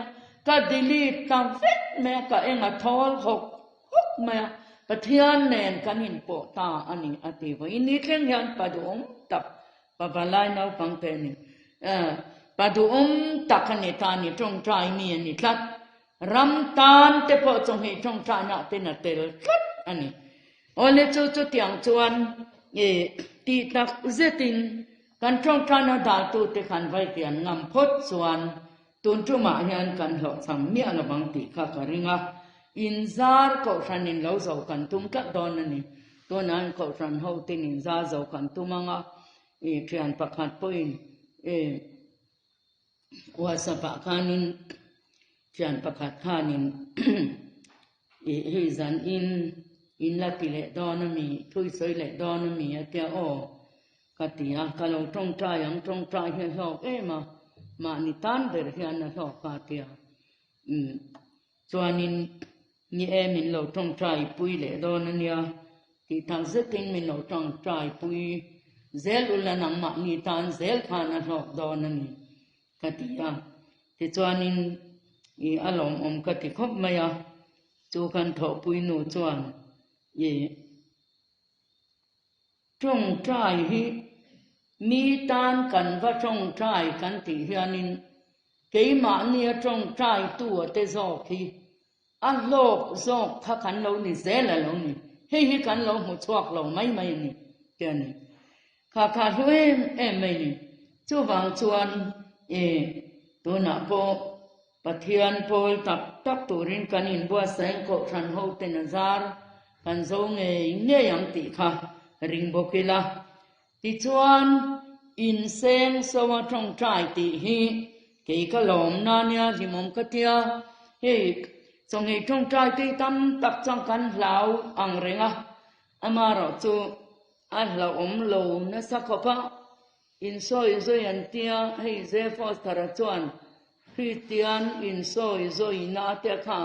ก็ดิลีตามฟิตแม่ก็เองทอลหกแม่ปะเทียนแนนกันหินโปตาอันนี้อติวอินนี้เทียงยันปะดุงตับปะบาลายนาฟังเตนิปะดุงตักขณิตานิตรงใจมีอันนี้ทัดรำตานเตปอจงให้ตรงใจน่ะเตนเตลทัดอันนี้โอเลจูจุเตียงจวนตีตักเจตินกันตรงใจน่ะดาตูเตขันไว้เตียนงำพดส่วนตุนจุมาเฮียนกันหลอกสัมเมียละบังตีข้ากริงะอินซาร์ก็ฉันนินเล่าเจ้ากันตุมกัดดอนนี่ตัวนั้นก็ฉันเฮาตินินซาเจ้ากันตุมังะเทียนประคัดปุยว่าสปะคานินเทียนประคัดคานินเฮซันอินละติเลดอนมีทุยสวยเลดอนมีเตียโอกติยากะเราตรงใจยังตรงใจเฮียหอกมานิตันเดรเฮียนหอกกาเตียส่วนนินนี่มินเราตรงใจปุยเลดอนเนี่ยที่ทางเซติงมินเราตรงใจปุยเซลอุลนังมานิตันเซลขานหอกดอนนี่กติยาที่ส่วนนินอารมณ์กติคบมายาจูกันถอปุยนูส่วนตรงใจฮิมีตานกันว่าตรงใจกันที่เฮียนินเกี่ยมาเนี่ยตรงใจตัวเตจอกฮีโลกจอกถ้ากันเรานี่เซลเรานี่เฮ้ยกันเราหัวชวกเราไม่นี่เดี๋ยวนี้ข้าด้วยไม่นี่จู่วางชวนตัวหน้าโปปะเทียนโพลตักตัวรินกันอินบัวแสงก็ฉันหูเตนซาร์กันโซงเนี่ยยังติค่ะริงบกิละติชวนอินเซงสวัสดิ์ใจติฮีเกี่ยกลมนานีลิมมกเตียเฮ้ทรงให้ตรงใจติตำตักจังกันเหลาอังเริงอามารอจูเหลาโลนสักพะอินโซยันเตียให้เซฟอสตระจวนพิเตียนอินโซนาเตค่ะ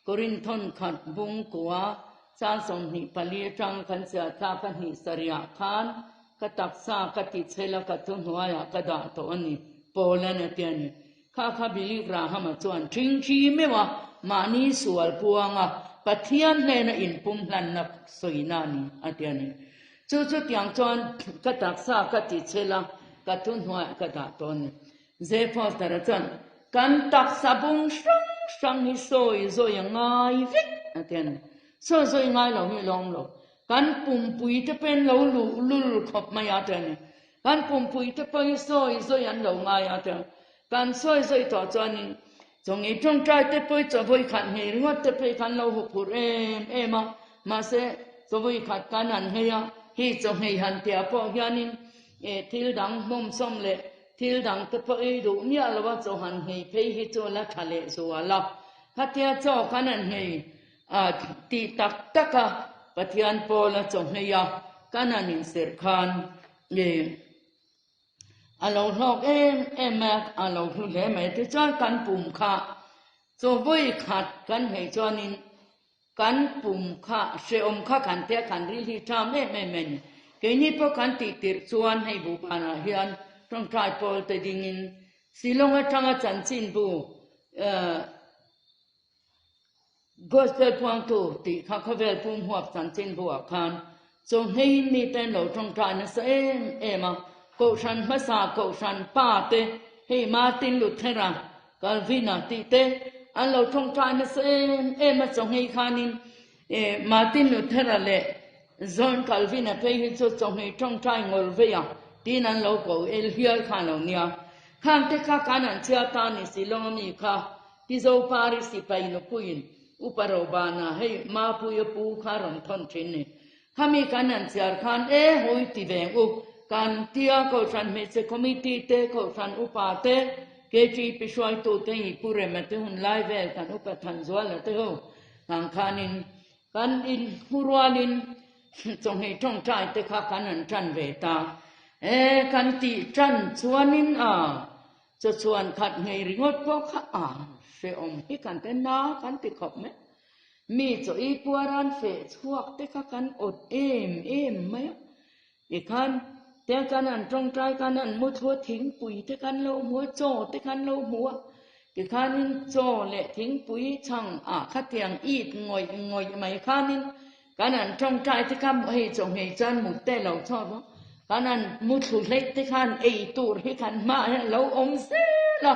กรินทนขัดบุงกัวซาสงหิปลีจังขันเสียตากันหิสริยาคานกตักษากติเชลกตุนหัวยากระดาตัวนี้โปแลนเตียนข้าบิลิกราหมาจวนทิ้งชีไม่ว่ามานีสวลพวงปะเทียนเลนอินปุ่มลันนักสวยนานีอันเตียนจู่อย่างจวนกตักษากติเชลกตุนหัวกระดาตัวนี้เซฟอสตระจวนกันตักษาบุงช่างฮิโซยังไงวิอันเตียนโซยังไงเราไม่ลองเรากันปุ่มปุยจะเป็นเราลุขบไม่อาเตียนกันปุ่มปุยจะเป็นโซยันเราไงอาเตียนกันโซต่อจวนนี้จงให้ตรงใจจะไปจะไปขัดเหงว่าจะไปขัดเราหุบผูเมาเสจะไปขัดกันนั่นเฮียฮีจงให้หันเตียพอยานินทิลดังมุมส้มเละทิลดังจะไปดูเนี่ยเราว่าจะหันให้ไปให้โจละทะเลสัวละขัดเตียเจ้าขันนั่นให้ตีตักปะเทียนโปละจงให้ยากันนั่นนินเสกขันเราหอกแม่เราคือแหล่แม่ที่จ้างกันปุ่มขาจะไว้ขัดกันให้จวนินกันปุ่มขาเชื่อมขากันเตะกันริลิทามแม่เกี่ยนี้พวกกันติดจวนให้บุปผาเฮียนต้องใจโปลแต่ดิ่งิน สิลงให้ทั้งอาจารย์จินบูgospel พวงตูติข้าเขาเวลปุ่มหัวจันจินบัวคานจงให้มีแต่เราตรงใจนะเสเอมาโกชันมาสาโกชันป้าเตให้มาตินหลุดเทระกัลวินาติเตอันเราตรงใจนะเสเอมาจงให้ขานินมาตินหลุดเทระเล่จนกัลวินาเปย์จะจงให้ตรงใจงอลเวียที่นั้นเราก็เอลเฮียขานเราเนี่ยข้างเตข้าการนั้นเชื่อตานิสิลงมีข้าที่เราปาริสิไปนุปุยนอุปโรบานาให้มาปุยปูขารมทนชินนี่ข้ามีการนั้นเสียร์ขันหอยติเวงอุการเตียก็ฉันเมสคอมมิตี้เตก็ฉันอุปาเตเกจีไปช่วยตัวเตยปุเรมเตหุ่นไลเวลกันอุปทันจวลเตหูทางขานินกันอินหัวลินจงให้ท่องใจเตข้ากันนั้นจันเวตากันติจันชวนินจะชวนขัดไงริงดพวกข้าเฟอมให้กันแต่นากันติขบไหมมีจะอีปัวรันเฟชวกแต่ข้ากันอดเอ็มไหมอีกคันแต่กันนั้นตรงใจกันนั้นมุดหัวทิ้งปุ๋ยแต่กันโลหัวโจแต่กันโลหัวอีกคันโจเละทิ้งปุ๋ยช่างขัดเตียงอีดงอยไหมคันนั้นกันนั้นตรงใจที่คำให้จงให้จันมุดแต่เราชอบว่ากันนั้นมุดถุเล็กที่คันตูดให้คันมาเราอมเสียละ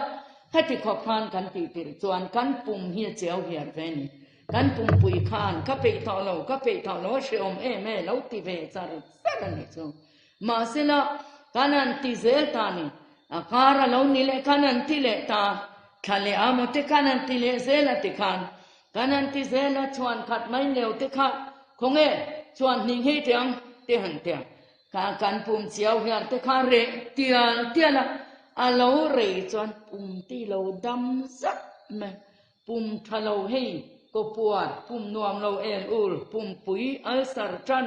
ให้ติดขอบคานกันตีจวนกันปุ่มเฮียเจียวเฮียเฟนกันปุ่มปุยคานก็ไปต่อเราเชื่อมแม่เราตีเวจาริสารนี่จงมาสิละกันนั้นตีเซลตานี่การเรานี่แหละกันนั้นตีเละตาทะเลอามติกันนั้นตีเละเซลติคานกันนั้นตีเซลชวนขัดไม่เร็วติคาคงชวนนิ่งให้เตียงตีหันเตียงการปุ่มเจียวเฮียติคาเรเตียละเราเรจวนปุ่มที่เราดำซักไหมปุ่มทะเลให้ก็ปวดปุ่มนวมเราอูลปุ่มปุ๋ยอัลสารจัน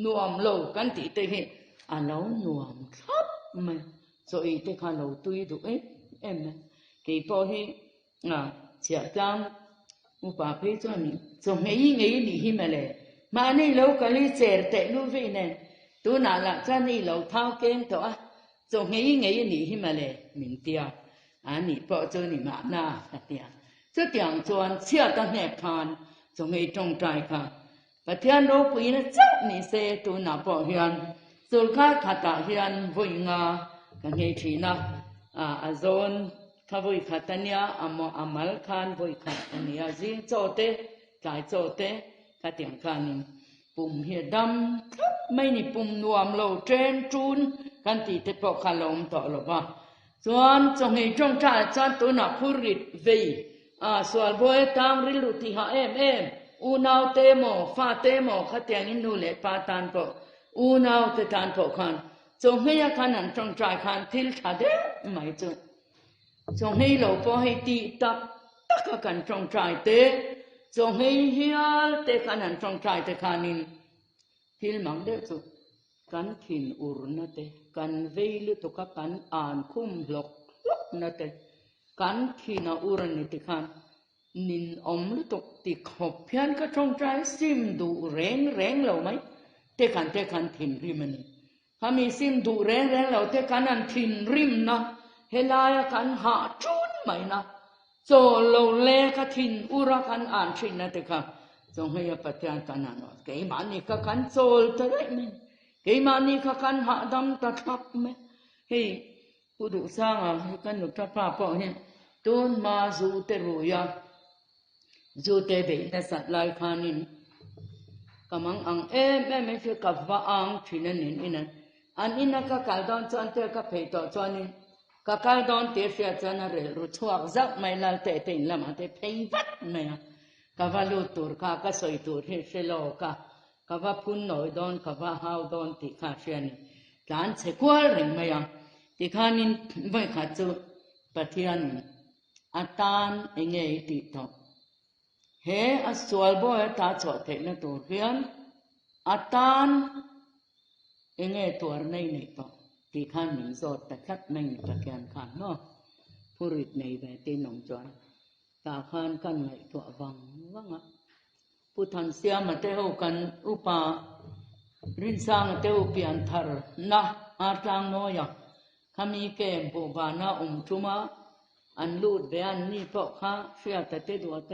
นวมเรากันติเตหิเรานวมครับไหมโซอีเตข้าเราตุยดูไหมกี่พอให้เสียจังอุปาเพจวนนี่จงให้นี่หิมะเลยมานี่เราก็เลยเจอแต่ลูกวินเนี่ยตัวน่าละจันนี่เราเท้าเก่งตัวจงให้นี่หิมะเลยมินเตียอันนี้พอจนนี่มาหน้าเตียจะเตียงจวนเชื่อตั้งแหกคานจงให้ตรงใจค่ะปะเทียนโลปุยนะเจ้านี่เสตัวน่าพอเฮียนสุลค่าขัดเฮียนวุยงากันให้ทีนะโซนข้าวุยขัดเนี่ยอามัลคานวุยขัดเนี่ยจินโจเตใจโจเตขัดเตียงคานินปุ่มเฮียดำไม่นี่ปุ่มนวมโลเจนจูนกันตีเตปอกขลมต่อหรอวะส่วนจงให้จงใจจันตัวน่ะผู้ริดเวส่วนบัวตามริลุติหาอูนาวเตโมฟาเตโมขัดเตียงอินดูเล่ปาตันปออูนาวเตตันปอขันจงให้ยักษ์นั้นจงใจขันทิลชาเดไม่จงให้เราพอให้ตีตักกันจงใจเตจงให้เฮียลเตขันนั้นจงใจเตขันินทิลมังเดจุกันขินอุรนเตกันเวลุตุกกันคุ้มหลอกนเตกันขินอุรนิติขันนินอมลุตุกติขบเพียนก็จงใจซิมดูแรงเราไหมเตขันถิ่นริมนี่ถ้ามีซิมดูแรงเราเตขันนั้นถิ่นริมนะเฮลายกันหาจุนไหมนะโจโลเลกถิ่นอุรกันชินนะเตขันจงให้ปฏิญาณกันนั้นเกี่ยมันนี่ก็กันโจลจะได้ไหมเกี่ยมันนี่ก็กันหาดำตะทับไหมเฮ้ผู้ดูสร้างกันหลุดทับพระปอเนี่ยต้นมาจูเตรุยาจูเตเบนสัตลายคานินกำลังไม่ใช่กับว่าที่นั่นนี่นั่นอันนี้นักการดอนจวนเตะกับเพย์ต่อจวนนี่การดอนเตะเสียจวนอะไรรู้ชัวร์จักไม่ลาเตะละมาเตะเพย์วัดไม่กับว่าลูตูร์ก็สวยตูร์เฮเชโลกับว่าพุ่นหน่อยดอนกับว่าฮาวดอนติขาเชียนี่การเช็คว่าเรื่องไม่ติขานินไม่ขาดจุปฏิญาณอัตานเองติดต่อเฮอสวลบ่อยตาจอดเทนตัวเรียนอัตานเองตัวในต่อติขานินจอดแต่คัดไม่ตะแกนขันเนาะผู้ริดในแบบตีนงจวนตาขันกันไหลตัววังผู้ทันเสียมาเตะกันอุปารินสร้างเตะเปลี่ยนทาร์นะอาจารย์น้อย ขามีเกมโบบานาทุมาอันลูดเบียนนี่พวกข้าเชื่อแต่เตดัวเต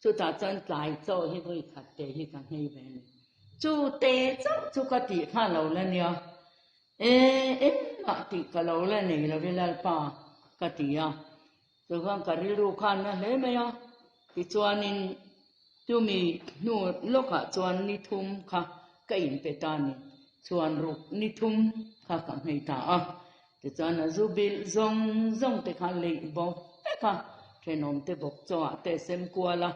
จุดจันหลายโซ่ให้บุยขัดเตะให้กันให้เบนจูเตจ้าจุกติข้าเราแล้วเนี่ยมาติข้าเราแล้วนี่เราเวลาป่ากติยาจุกันการิรูขันนะเลยไหมอ่ะที่จวนนินจูมีนู่นโลกะจวนนิทุมค่ะก็อินเปตานิจวนรุกนิทุมค่ะกันให้ตาอ่ะที่จวนจูบิลซงเตขันเลยบอกเตค่ะเทนอมเตบอกจัวเตเซมกัวละ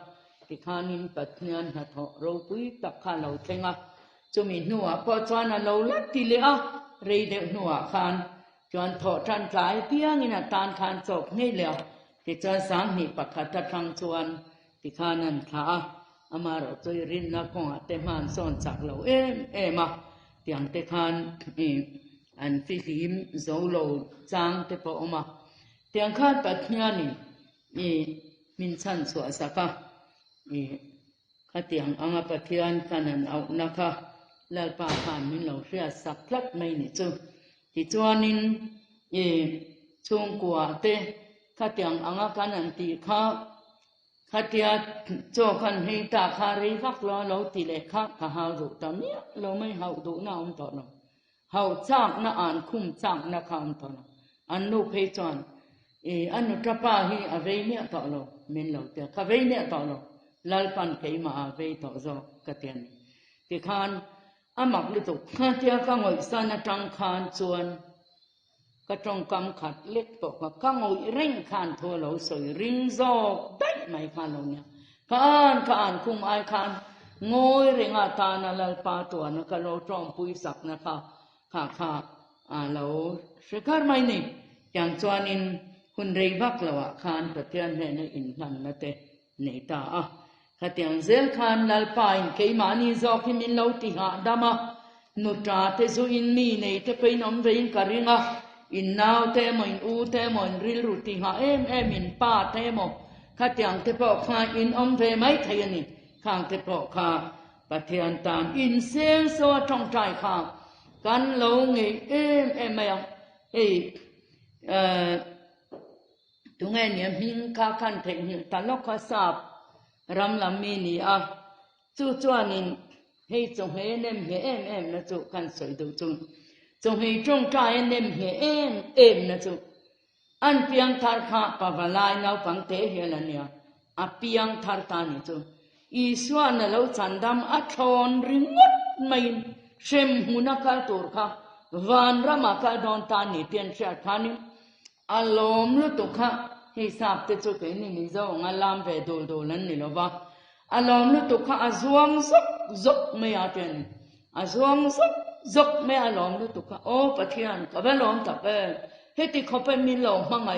ที่ขานินปัจญานหัดเราปุยตักข้าเราเทงอ่ะจูมีหนัวพอจวนเราลัดทีเลยอ่ะเรย์เดหนัวขานจวนถอดทันหลายเพียงอินะตานขานจบให้แล้วที่จวนสามหิปักขัดทางจวนที่ขานันขาอามาเราจะรินนักของเตมันสอนจากเรามาเตียงเตขานอันฟิลิมโซโลจางเตปอมาเตียงขานปัจญานีมินชันสวสักข้าเตียงอังปัจญานขนันเอานะคะแล้วป่าขานมินเราเสียสักพลัดไม่เนี่ยจูที่จวนนินช่วงกัวเตข้าเตียงอังขนันตีข้าเตียโจกันให้ตาคารีฟักเราตีเล็กข้าข้าหาดูตอนนี้เราไม่หาดูน้าต่อเราหาจ้างน้าอ่านคุ้มจ้างน้าข้ามต่อเราอันนู้เพจวนอันนู้กระป๋าฮีอเวเนี่ยต่อเราเมนเราเตียข้าเวเนี่ยต่อเราลัลปันเขยมาเวต่อเรากเตียนที่ขานอามักลุตุข้าเตียข้างอยสันจังขานจวนก็ต้องกำขัดเล็กบอกว่าข้างอยเร่งขานทัวเราสวยริงโซได้ไม่ขานเราเนี่ยขานคุมไอขานงอยเร่งอาตานาลัลปาตัวนะก็เราจอมปุยสักนะคะค่ะเราเชื่อกันไหมนี่อย่างจวนนินคุณเรย์บักเราขานประเทศเนี่ยในอินทันนะเตเนตาข้าเตียงเซลขานลัลปาอินเกยมานีจอกมินเราติหาดามานุตราเตซุอินมีในเตไปน้ำเวงกริงอินนาวเตมอินอูเตมอินริลรุติหาอินป้าเตมข้าเตียงเตปอกข้าอินอมเวไม่เทียนี่ข้างเตปอกข้าประเทศตามอินเซียงโซท่องใจข้ากันลงไม่ตรงนี้มิงข้าขันเทงตลกข้าสาบรำลำมีนี่จู่จวนนินให้จงให้เนมให้นะจู่กันสวยดูจงให้จงใจเนมให้นะจู่อันเพียงทาร์ข้าปะวลายนาฟังเตะเฮลันเนี่ยเพียงทาร์ตานี่จู่อีสวานเราจันดำชอนริงดไม่เชมหุนักตัวข้าวันรามาข้าดอนตานี่เตียนเชื่อท่านี่อารมณ์ลุตุข้าให้ทราบเตจุกนี่มิจงอารมณ์เวดูนั่นนี่ละว่าอารมณ์ลุตุข้าอจวงซกไม่อาเตียนอจวงซกไม่อารมณ์ลุตุข้าโอ้ปะเทียนกับเวลาตับเเฮติเขาเป็นมิลล์มังไง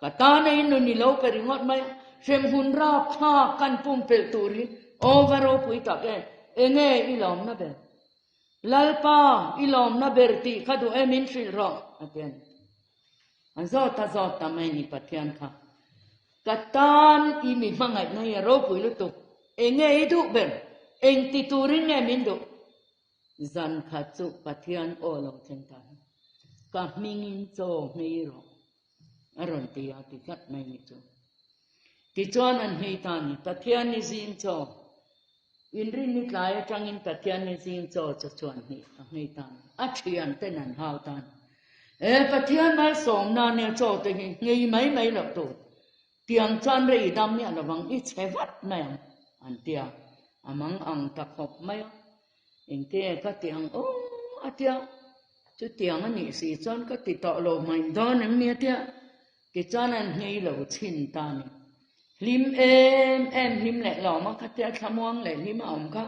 กับตาในนู่นนี่เราไปริงอดไหมเชมหุนราบข้ากันปุ่มเปตูรีโอเวอร์โอปุยตับเงอีลอมนะเบลัลปาอีลอมนะเบรติข้าดูมินฟิลรออาเตียนอันซอตไม่นี่ปะเทียนค่ะกับตานอีมีมังไงนั่นเราปุยลุตุเงอีดูเบรติตูรินมินดูจันขัดจุปะเทียนโอลงเชนตากับมิงินโจไม่รออารมณ์ที่อาติกัดไม่มีโจที่จวนอันให้ตานี่ปะเทียนนิสินโจอินรินิกลายจังอินปะเทียนนิสินโจจะจวนให้ตาอัจฉริยะเต็นันหาวตานปะเทียนมาสมนาเนี่ยโจตัวเงี้ยไม่หลับตัวเตียงจันเรย์ดำเนี่ยระวังอิเชวัดแม่อันเตียมังอังตะขบไม่อินเตียก็เตียงโอ้อันเตียจุดเตียงอันนี้สิจวนก็ติดต่อเราไม่ดอนนั่นเมียเตียกิจนั้นให้เราชินตานี่ลิมลิมแหละเรามาคัดเตียขมวงแหละลิมเอาค่ะ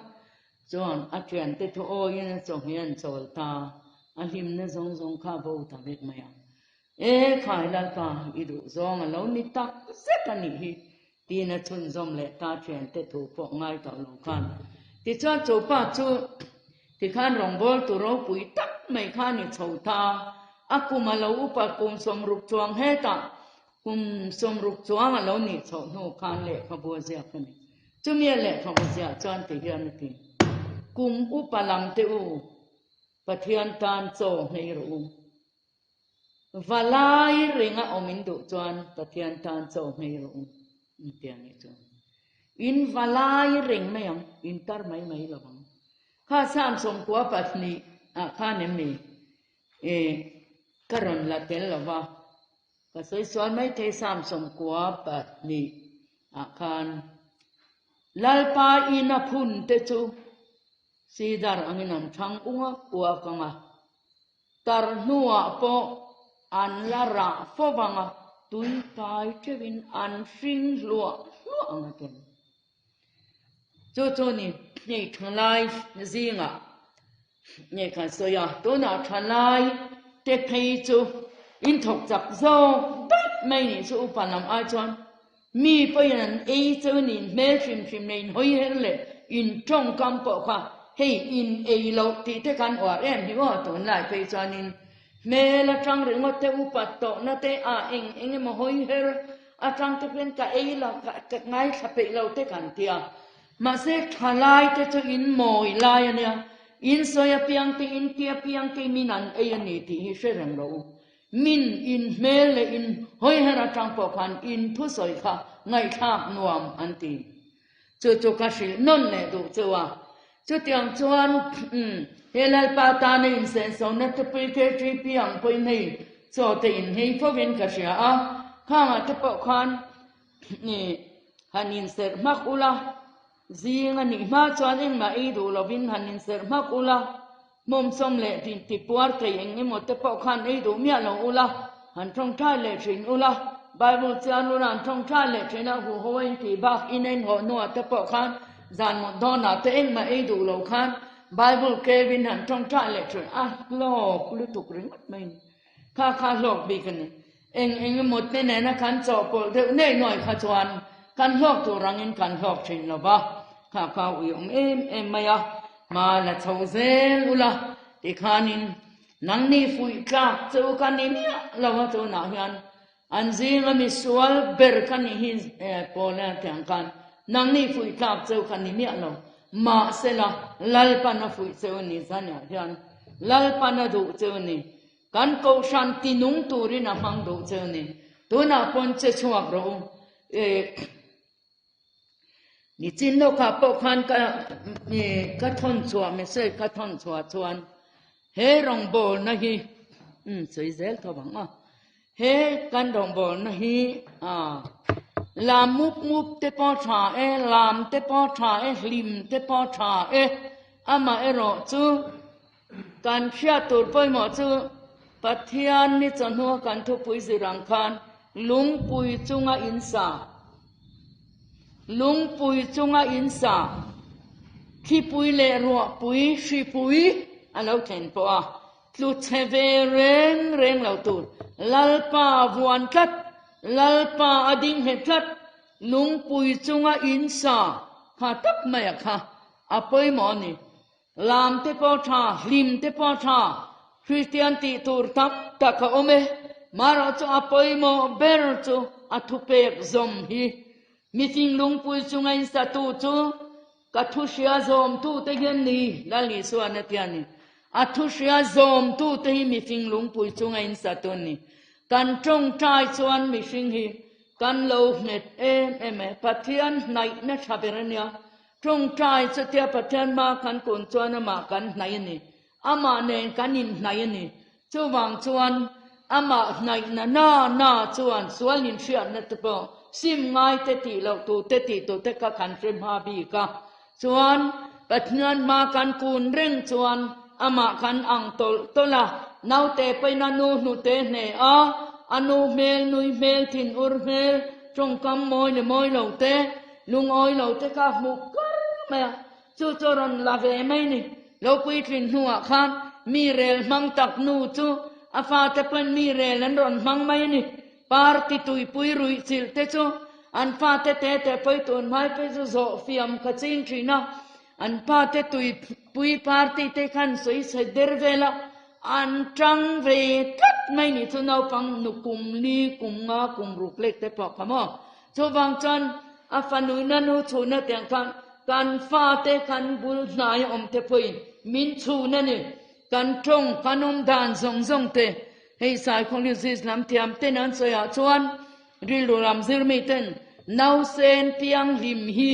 จวนอาเจียนเตทุโอยันจงเฮียนโจลตาลิมเนี่ยจงข้าบูตาเวกไม่ขายลัลปาอีดูจงเรานิตักเสกันนี่ตีน่ะชุนจอมแหละตาเจียนเตทุปอกง่ายต่อเรากันที่จวนจูป้าจูที่ข้านรองบอลตัวเราปุยตักไม่ข้านี่โฉตากูมาเราอุปกุมสมรุกจวงเฮตากุมสมรุกจวงเรานี่โฉโนข้านเละขบวนเสียคนนี้จุมีเละขบวนเสียจวนติเฮียนทีกุมอุปลังเตอูปะเทียนตานโจให้รู้ วลายเริงอมินดุจวนปะเทียนตานโจไม่รู้เตียงนี่จวนอินวลายเริงไม่ยังอินตร์ไม่ระวังข้าสามสมกัวปัตนีข้าเนี่ยมีกระรอนละเตลละวะก็สวยสวยไม่เทสามสมกัวปัตนีข้านลัลปาอินาพุนเตจูสีดาร์อังนันช่างอุงกัวกังตารนัวปออันละระฟวังตุยไปเทวินอันสิงลัวอังกันจู่ๆนี่ทันไลซิงนี่กันสวยตัวน่าทันไลเด็กให้จู่อินทกจับโซ่ได้ไม่นี่จู่ปนำอาจารย์มีไปนั้นจู่นี่เมื่อชิมนี่หอยเห็นเลยอินจงกำปอกว่าให้อินเราที่เทกันว่าเอ็มที่ว่าตัวไหนไปจานินเมื่อละจังเรื่องว่าเตอุปัตโตนะเตเองมาหอยเฮรอาจังจะเป็นกับเรากับไงขับไปเราเทกันเทียมาเสกทลายเตจะอินโมยลายเนี่ยอินสอยเพียงที่อินเทียเพียงที่มินันนี่ที่เชื่อเรามินอินเมลอินหอยเฮรจังปอกันอินทุสอยค่ะไงข้ามนวมอันที่จู่ๆก็สินนเลยดูจู่ว่าจุดยังชวนเฮลัลปาตานินเซนโซนัตไปเกจิเปียงไปนี่โซเตอินให้พวินกษยาข้างอัตปะขันนี่ฮันินเสร์มักอุลาซีงันนี่มาชวนเองมาอีดูลวินฮันินเสร์มักอุลามุมสมเลติติปวดใจเองนี่หมดตปะขันอีดูเมียลงอุลาฮันทงท้ายเลจินอุลาไบเบิลเจ้านุรันทงท้ายเลจินะหูหัวอินที่บักอินเองหัวนัวตปะขันจานหมดดอนาเตเองมาอีดูโลคันไบเบิลเควินหันทงท้ายเลจิโลกลุตุกริงไม่ข้าโลกบีกันเองหมดในนั้นคันจอบเดี๋ยวเนี่ยหน่อยข้าจวนกันหอกตัวรังอินกันหอกชินละบ้าข้าวิมมายามาละเท่าเซลอุละที่ขานินนังนี่ฟุยกลับเจ้ากันนี่เนี่ยเราว่าตัวหนายันอันซีงมิสวลเบอร์กันนี่ฮิสโปแลนด์แข่งกันนังนี่ฟุยกลับเจ้ากันนี่เนี่ยเรามาเสละลัลปันฟุยเจ้านี่สัญญายันลัลปันดูเจ้านี่กันโกชันตินุงตูรินะมังดูเจ้านี่ตัวน่ะปนเจชวกเรานี่จินโลกาปกันก็ทนชัวไม่ใช่ก็ทนชัวชวนเฮรองโบนะฮีสวยเซลทบังเฮกันรองโบนะฮีลามุบเตปอชาลามเตปอชาลิมเตปอชาอามาเอรอจูกันเชียตัวไปหมดจูปัทยานนี่จันหัวกันทุปุยสิรังคานลุงปุยจุงอินสาลุงปุยจุงอินสาที่ปุยเลรัวปุยชีปุยอันเราเห็นปะทุเทเวเร่งเราตูลัลปาวันคัดลัลปาอดิงเห็ดคัดลุงปุยจุงอินสาข้าตักไม่ค่ะอภัยมอนี่ลามเตปอชาลิมเตปอชาคริสเตียนติตูร์ทับตะกอเมมาราจูอภัยมอเบรจูอัตุเปกซอมฮีมิฟิงลุงปุยจุงอินสาตูจูกัทุชยาซอมตูเตยันนี่ลาลิสวานเตียนี่อัทุชยาซอมตูเตฮิมิฟิงลุงปุยจุงอินสาตูนี่กันจงใจชวนมิฟิงฮีกันโลเน็ตปัทยันไหนนัชเบรเนียจงใจจะเทียปัทยันมากันกุนชวนมากันไหนนี่อามาเนกันนินไหนนี่จวงชวนอามาไหนน่าชวนสวนนินเชียนนัตเปอซิมง่ายเตติเราตูเตติตูเตกกันเฟรมฮาบีกาชวนปัทยันมากันกุนเร่งชวนอามากันอังตละนาวเตไปนานูเตเนอนุเมลนุยเมลทินอุรเมลจงกำมอยเราเตลุงอ้อยเราเตก้ามุกเมียจู่จรนลาเวไม่นี่เราไปทินหัวข้ามมีเรลมังตักนูจู่อาฟาเตเป็นมีเรลนั้นรอนมังไม่นี่ปาร์ติตุยปุยรุยสิลเตจู่อันฟาเตไปตุนไม่ไปจู่โซฟิอัมขจินทรีนะอันฟาเตตุยปุยปาร์ติเตขันสวยเสด็จเวลาอันจังเวทัดไม่นี่ทุนเอาฟังนุกุมลีกุมงากุมรุกเล็กแต่ปอกขมอโจวังจันอาฟันุนันุชูนัดอย่างกันฟาเตกันบุลนายอมเตพุยมินชูนั่นนี่กันจงกันดานซงเต hei sai khong li zis lam thiam ten an soya chuan ril ru ram zir mi ten nau sen piang lim hi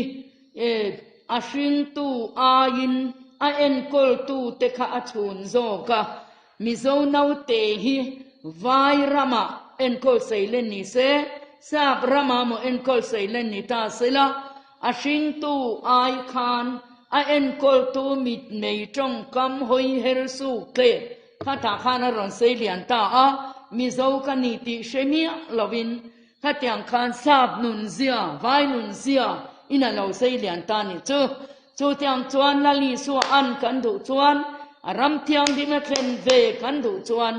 a hring tu a in a en kol tu te kha a chun zo ka mi zo nau te hi vai rama en kol sei len ni se sap rama mo en kol sei len ni ta sela a hring tu ai khan a en kol tu mit mei trong kam hoi her su kle kha ta khan a ron sei lian ta a mi zo ka ni ti shemia lovin kha tiang khan sap nun zia vai nun zia ina lo sei lian ta ni chu tiang chuan la li su an kan du chuan aram tiang di ma tlen ve kan du chuan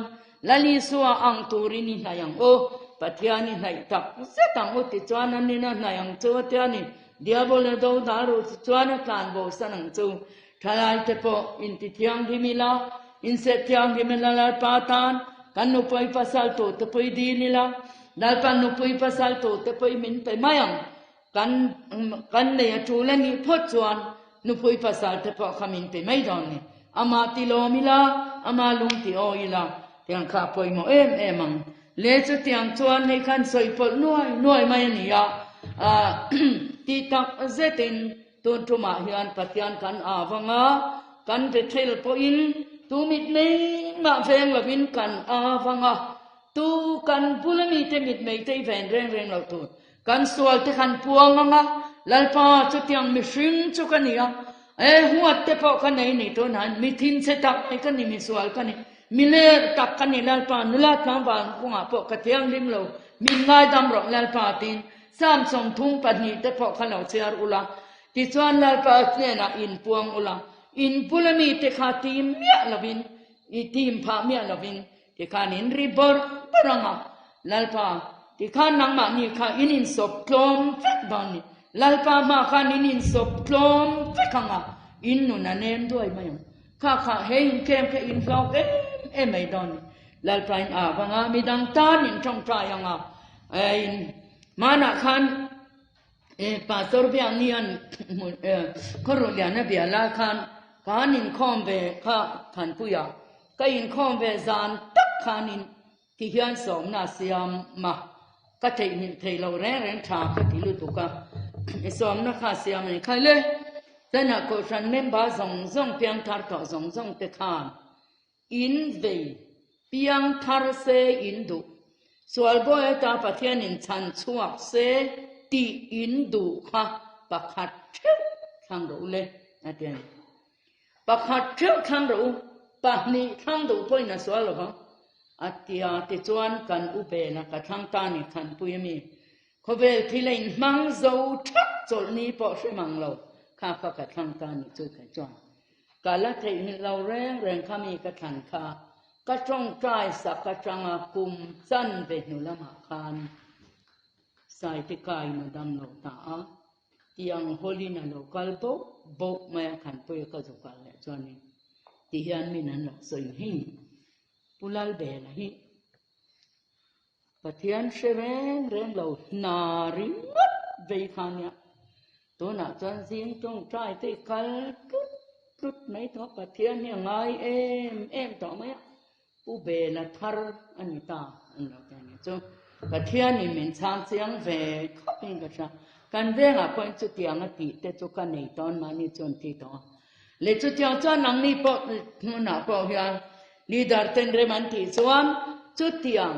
la li su ang turi ni hayang o pathiani nai tak se tang o ti chuan an ni na hayang chu tiani diabol do daru chuan kan bo sanang chu thalai te po in ti tiang di mila in se tiang di mila la patan kan nu poi pasal to te poi di nila dal pan nu poi pasal to te poi min pe mayang kan ne tu la ni phot chuan nu poi pasal te po khamin pe mai don ni ama ti lo mila ama lung ti o ila tiang kha poi mo em ang le chu tiang chuan nei khan soi pol nuai mai ni ya ti tak zetin ton tuma hian pathian kan awanga kan be thel po in tu mit mei ma veng lovin kan awanga tu kan pulami te mit mei te ven reng lo tu kan sual te khan puanga lalpa chu tiang mi hring chu kania huat te po kan nei ni to nan mi thin se tak ai kan ni mi sual kan ni mi le tak kan ni lalpa nula kam ban kunga po ka tiang lim lo mi ngai dam ro lalpa tin sam som thung pa ni te po kan lo chiar ula ti chuan lalpa ne na in puang ula in pulami te kha tim mia lovin I tim pha mia lovin ti khan in ribor paranga lalpa ti khan nang ma ni kha in sop klom vet ban ni lalpa ma khan in sop klom vekanga in nu na nem doi mai kha hein kem ke in flau mai don lalpa in a banga mi dang tan in trong tra yanga in mana khan pastor biang ni an korolian na bia la khan kan in khom ve kha khan puya ka in khom ve zan tak khan in ti hian som na siam ma ka thei nin thei lo reng tha ka ti lu tu ka som na kha siam ni khai le tana ko san mem ba zong piang thar to zong te khan in ve piang thar se in du sual bo ta pathian in chan chuak se ti in du kha pakhat thang ro le atian pakhat thang ro pa ni thang du poi na sual lo ba atia te chuan kan u pe na ka thang ta ni khan pui mi khovel thilein mang zo thak chol ni po se mang lo kha ka thang ta ni chu ka chuan ka la thei ni lo reng kha mi ka thang kha ka trong trai sa ka changa kum chan ve nu lama khan sai te kai na dam lo ta a tiang holi na lo kal bo ma khan pui ka zo ka le chuan ni ti hian mi nan lo soi hi pulal be la hi pathian shereng reng lo nari ve khania to na chan sing tong trai te kal prut mai to pathian ni ngai em to mai u be la thar anita an lo ta ni chu pathian ni min chang chiang ve khopin ka cha kan ve nga point chu tiang a ti te chu kan nei ton ma ni chon ti to le chu tiang chuan nang ni po na po hian leader ten re man ti chuan chu tiang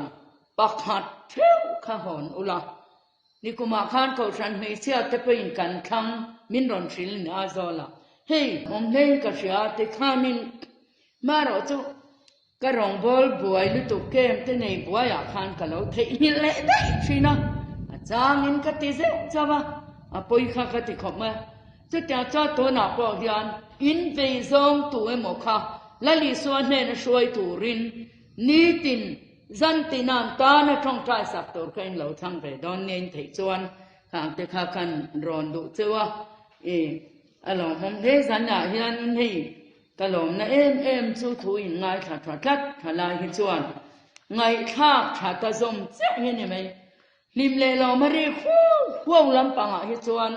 pakhat theu kha hon ula ni kuma khan ko san me sia te pein kan thang min ron thil na zola hei mom nei ka sia te khanin ma ro chu ka rong bol buai lu tu kem te nei buaya khan ka lo thei ni le dai thina a chang in ka ti se chawa a poi kha ka ti khop ma chu ta cha to na po hian in ve zong tu e mo kha lali suan ne na shuai tu rin ni tin zan tinan ta na thong trai sak tor kain lo thang ve don nen thei chuan khang te kha kan ron du chewa along hom he zan na hian in hei kalom na em chu thu in ngai tha that thalai hi chuan ngai thak tha ta zom che he ni mai lim le lo ma ri khu lam panga hi chuan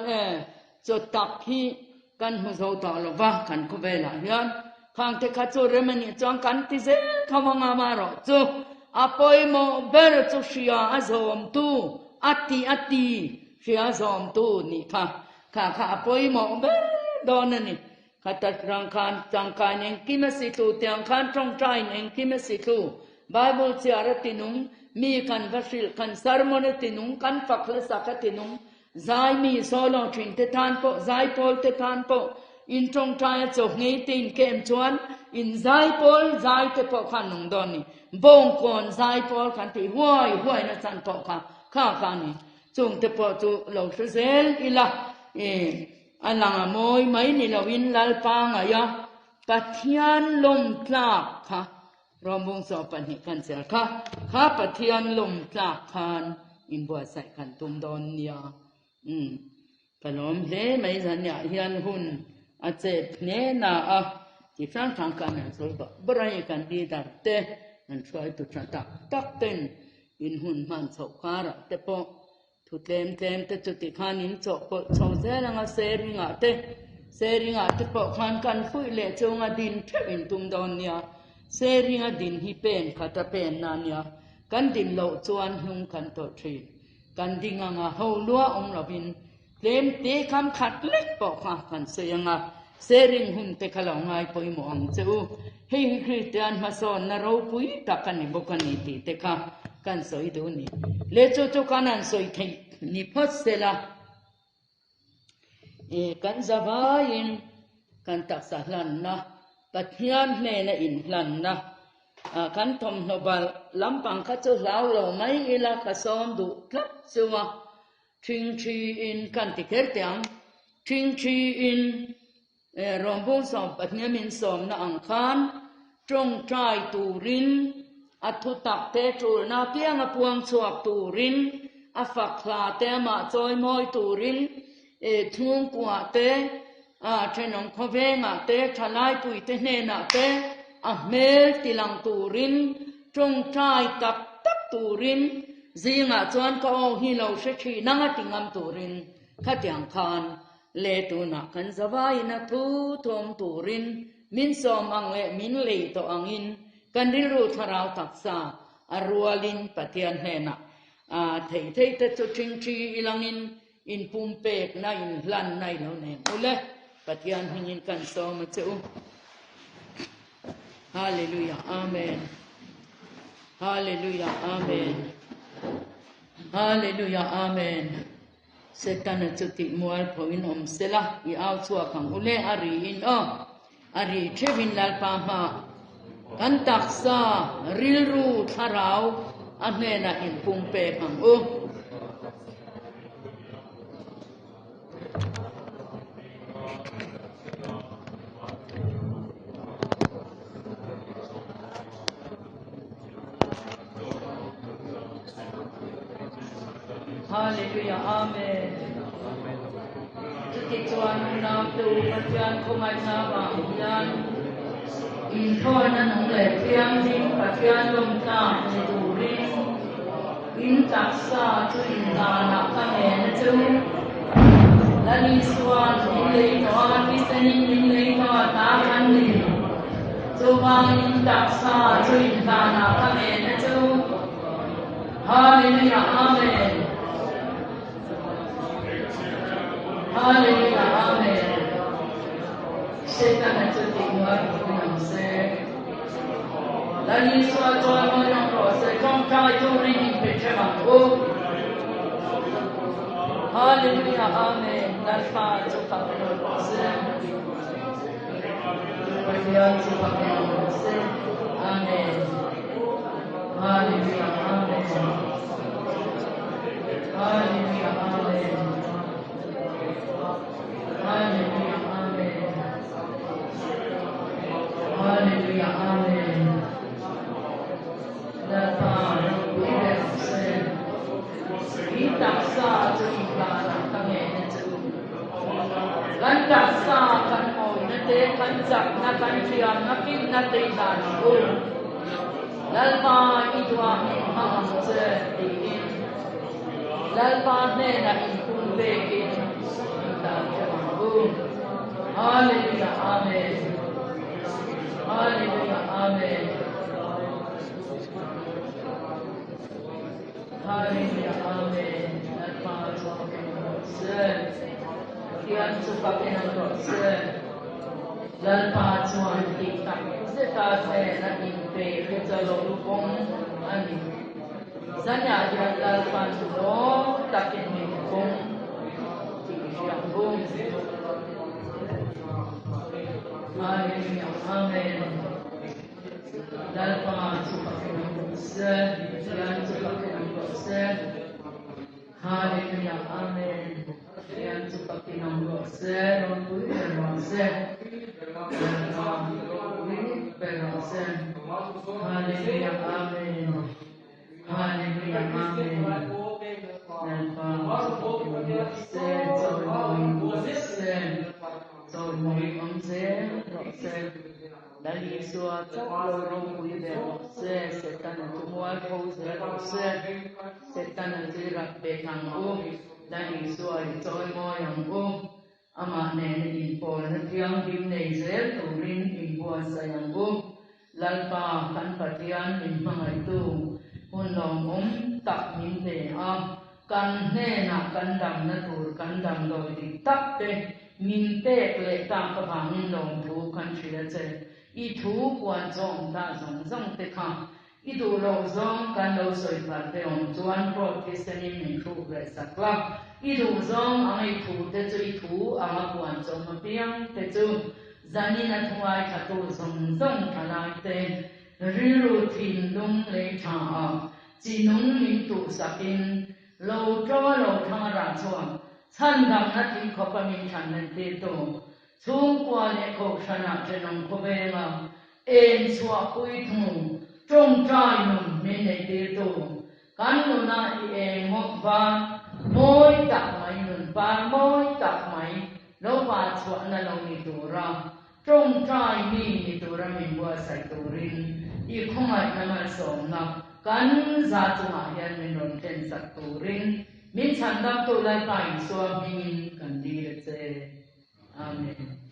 cho tak hi kan hu zo ta lo wa kan ko ve la hian khang te kha chu remani chang kan ti ze khawanga ma ro chu apoi mo ber chu shia azom tu ati shia azom tu ni kha apoi mo ber don ni kata rangkan eng kimasitu tiang kan Ṭawngṭai eng kimasitu Bible tiara tinung mi kan vasil kan sermon tinung kan fakla sakatinung zai mi solo trin te tan po zai pol te tan po in Ṭawngṭai chok ngei tin kem chuan in zai pol zai te po khan nung don ni bong kon zai pol kan ti huai na chan po kha ni chung te po chu lo zel ila alang amoy mai ni lawin lalpang aya pathian lom tlak kha rombong so pan hi kan sel kha pathian lom tlak khan in bua sai kan tum don nia kalom hle mai zan ya hian hun a che ne na a ti sang kan an so ba brai kan di dar te an try to tak ten in hun man so khara te po thu tlem te chuti khan in cho po cho zelanga seringa te po khan kan phui le chunga din thewin tum don nia seringa din hi pen khata pen na nia kan din lo chuan hnung kan to thri kan dinga nga ho lua rawin tlem te kam khat lek po kha kan seyanga sering hun te khalo ngai poimo ang chu hei Christian ma son na ro pui takani bokani ti te kha kan soi do ni le chu kanan soi thei ni phot sela kan zawain kan tak sahlan na pathian hne na in hlan na kan thom hnobal lampang kha chu lau lo mai ila ka som du tlap chuwa thing thi in kan ti ker tiang thing thi in rombong som pathiamin som na ang khan Ṭawngṭai turin athu tak te tul na piang apuang chuak turin afakla te ma choi moi turin thung kwa te thenong khovenga te thalai pui te hne na te ahmel tilang turin Ṭawngṭai tak turin zinga chuan ka hi lo se thi nanga tingam turin khatiang khan le tu na kan zawai na thu thom turin min som ang le min le to angin kan riru tharau taksa arwalin pathian hena thei te chu thing ilangin in pumpek na in hlan nai lo ne ule pathian hingin kan som chu hallelujah amen hallelujah amen hallelujah amen setana chuti mual phoin om sela I au chua khang ule ari in ari thevin lal pa ma kan taksa rilru tharau anena in pumpe khang hallelujah amen chuti chuan na tu pathian khomai na ba yan in thoi na nong le thiam ding pathian lom ta ni tu rin in taksa chu in na ka me na chu lani suan in le no ni sanin in le no ta kan ni chu wang in taksa chu in na ka me na chu hallelujah amen hallelujah amen Satan at the word of say lani swa to mo yang ro se Ṭawngṭai to ri ni pe chama hallelujah amen lal pa to pa ro se pathian to pa ro se amen hallelujah amen hallelujah amen hallelujah amen hallelujah amen the Father we have said we taksa to ikana kami na tu kan taksa kan mo na te kan sak na kan siam na kin na te dan ko lalpa idwa ni hang se ti lalpa ne na in kun be ki hallelujah amen hallelujah amen Hallelujah, Amen. Lalpa chupakin ang rosen. Kian chupakin ang rosen. Lalpa chuan tiktak. Sita se na impe kutalo lupong ani. Sanya kian lalpa chulo takin mingkong. Tikisiyang bung. Hallelujah, Amen. Lalpa chupakin ang rosen. Kian chupakin ang rosen. Hallelujah, Amen. Kian chupakin ang rosen. Rosen. Hallelujah, Amen. Hallelujah, Amen. Dali sua takloro kuide se setan tumua kose se setan tirak bekang dali sua joy mo yang ama ne in pol na tiang dim nei zel turin in bua sayang lalpa kan patian in mangai tu hunong tak min te a kan ne na kan dam na tur kan dam do di tak te min te le tam ka bang long thu kan chira che I thu quan trọng ta dòng te kha I tu lo zong kan lo soi pa te on chuan pro kristani min thu re sakla I tu zong ang I thu te chu I thu ang quan trọng ma piang te chu zanina thuai kha tu zong thalai te riru thin lung le tha a chi nung min tu sakin lo thang ra chuan chan dam na thi khopa min than nen te to chung qua lệ khẩu sana trên nông cô bé mà em xóa cuối thùng trong trai nùng nên này tiêu tổ cán nụ na em một ba môi tạc máy nùng ba môi tạc máy nó ba xóa na lâu ni tổ ra trong trai ni tổ ra mình bua sai tổ rin I không ai nằm ở sòng na cán ra chung à hiện mình rong ten sạc tổ rin mình chăn đam tổ lại bài xóa mình cần đi được chứ Amen.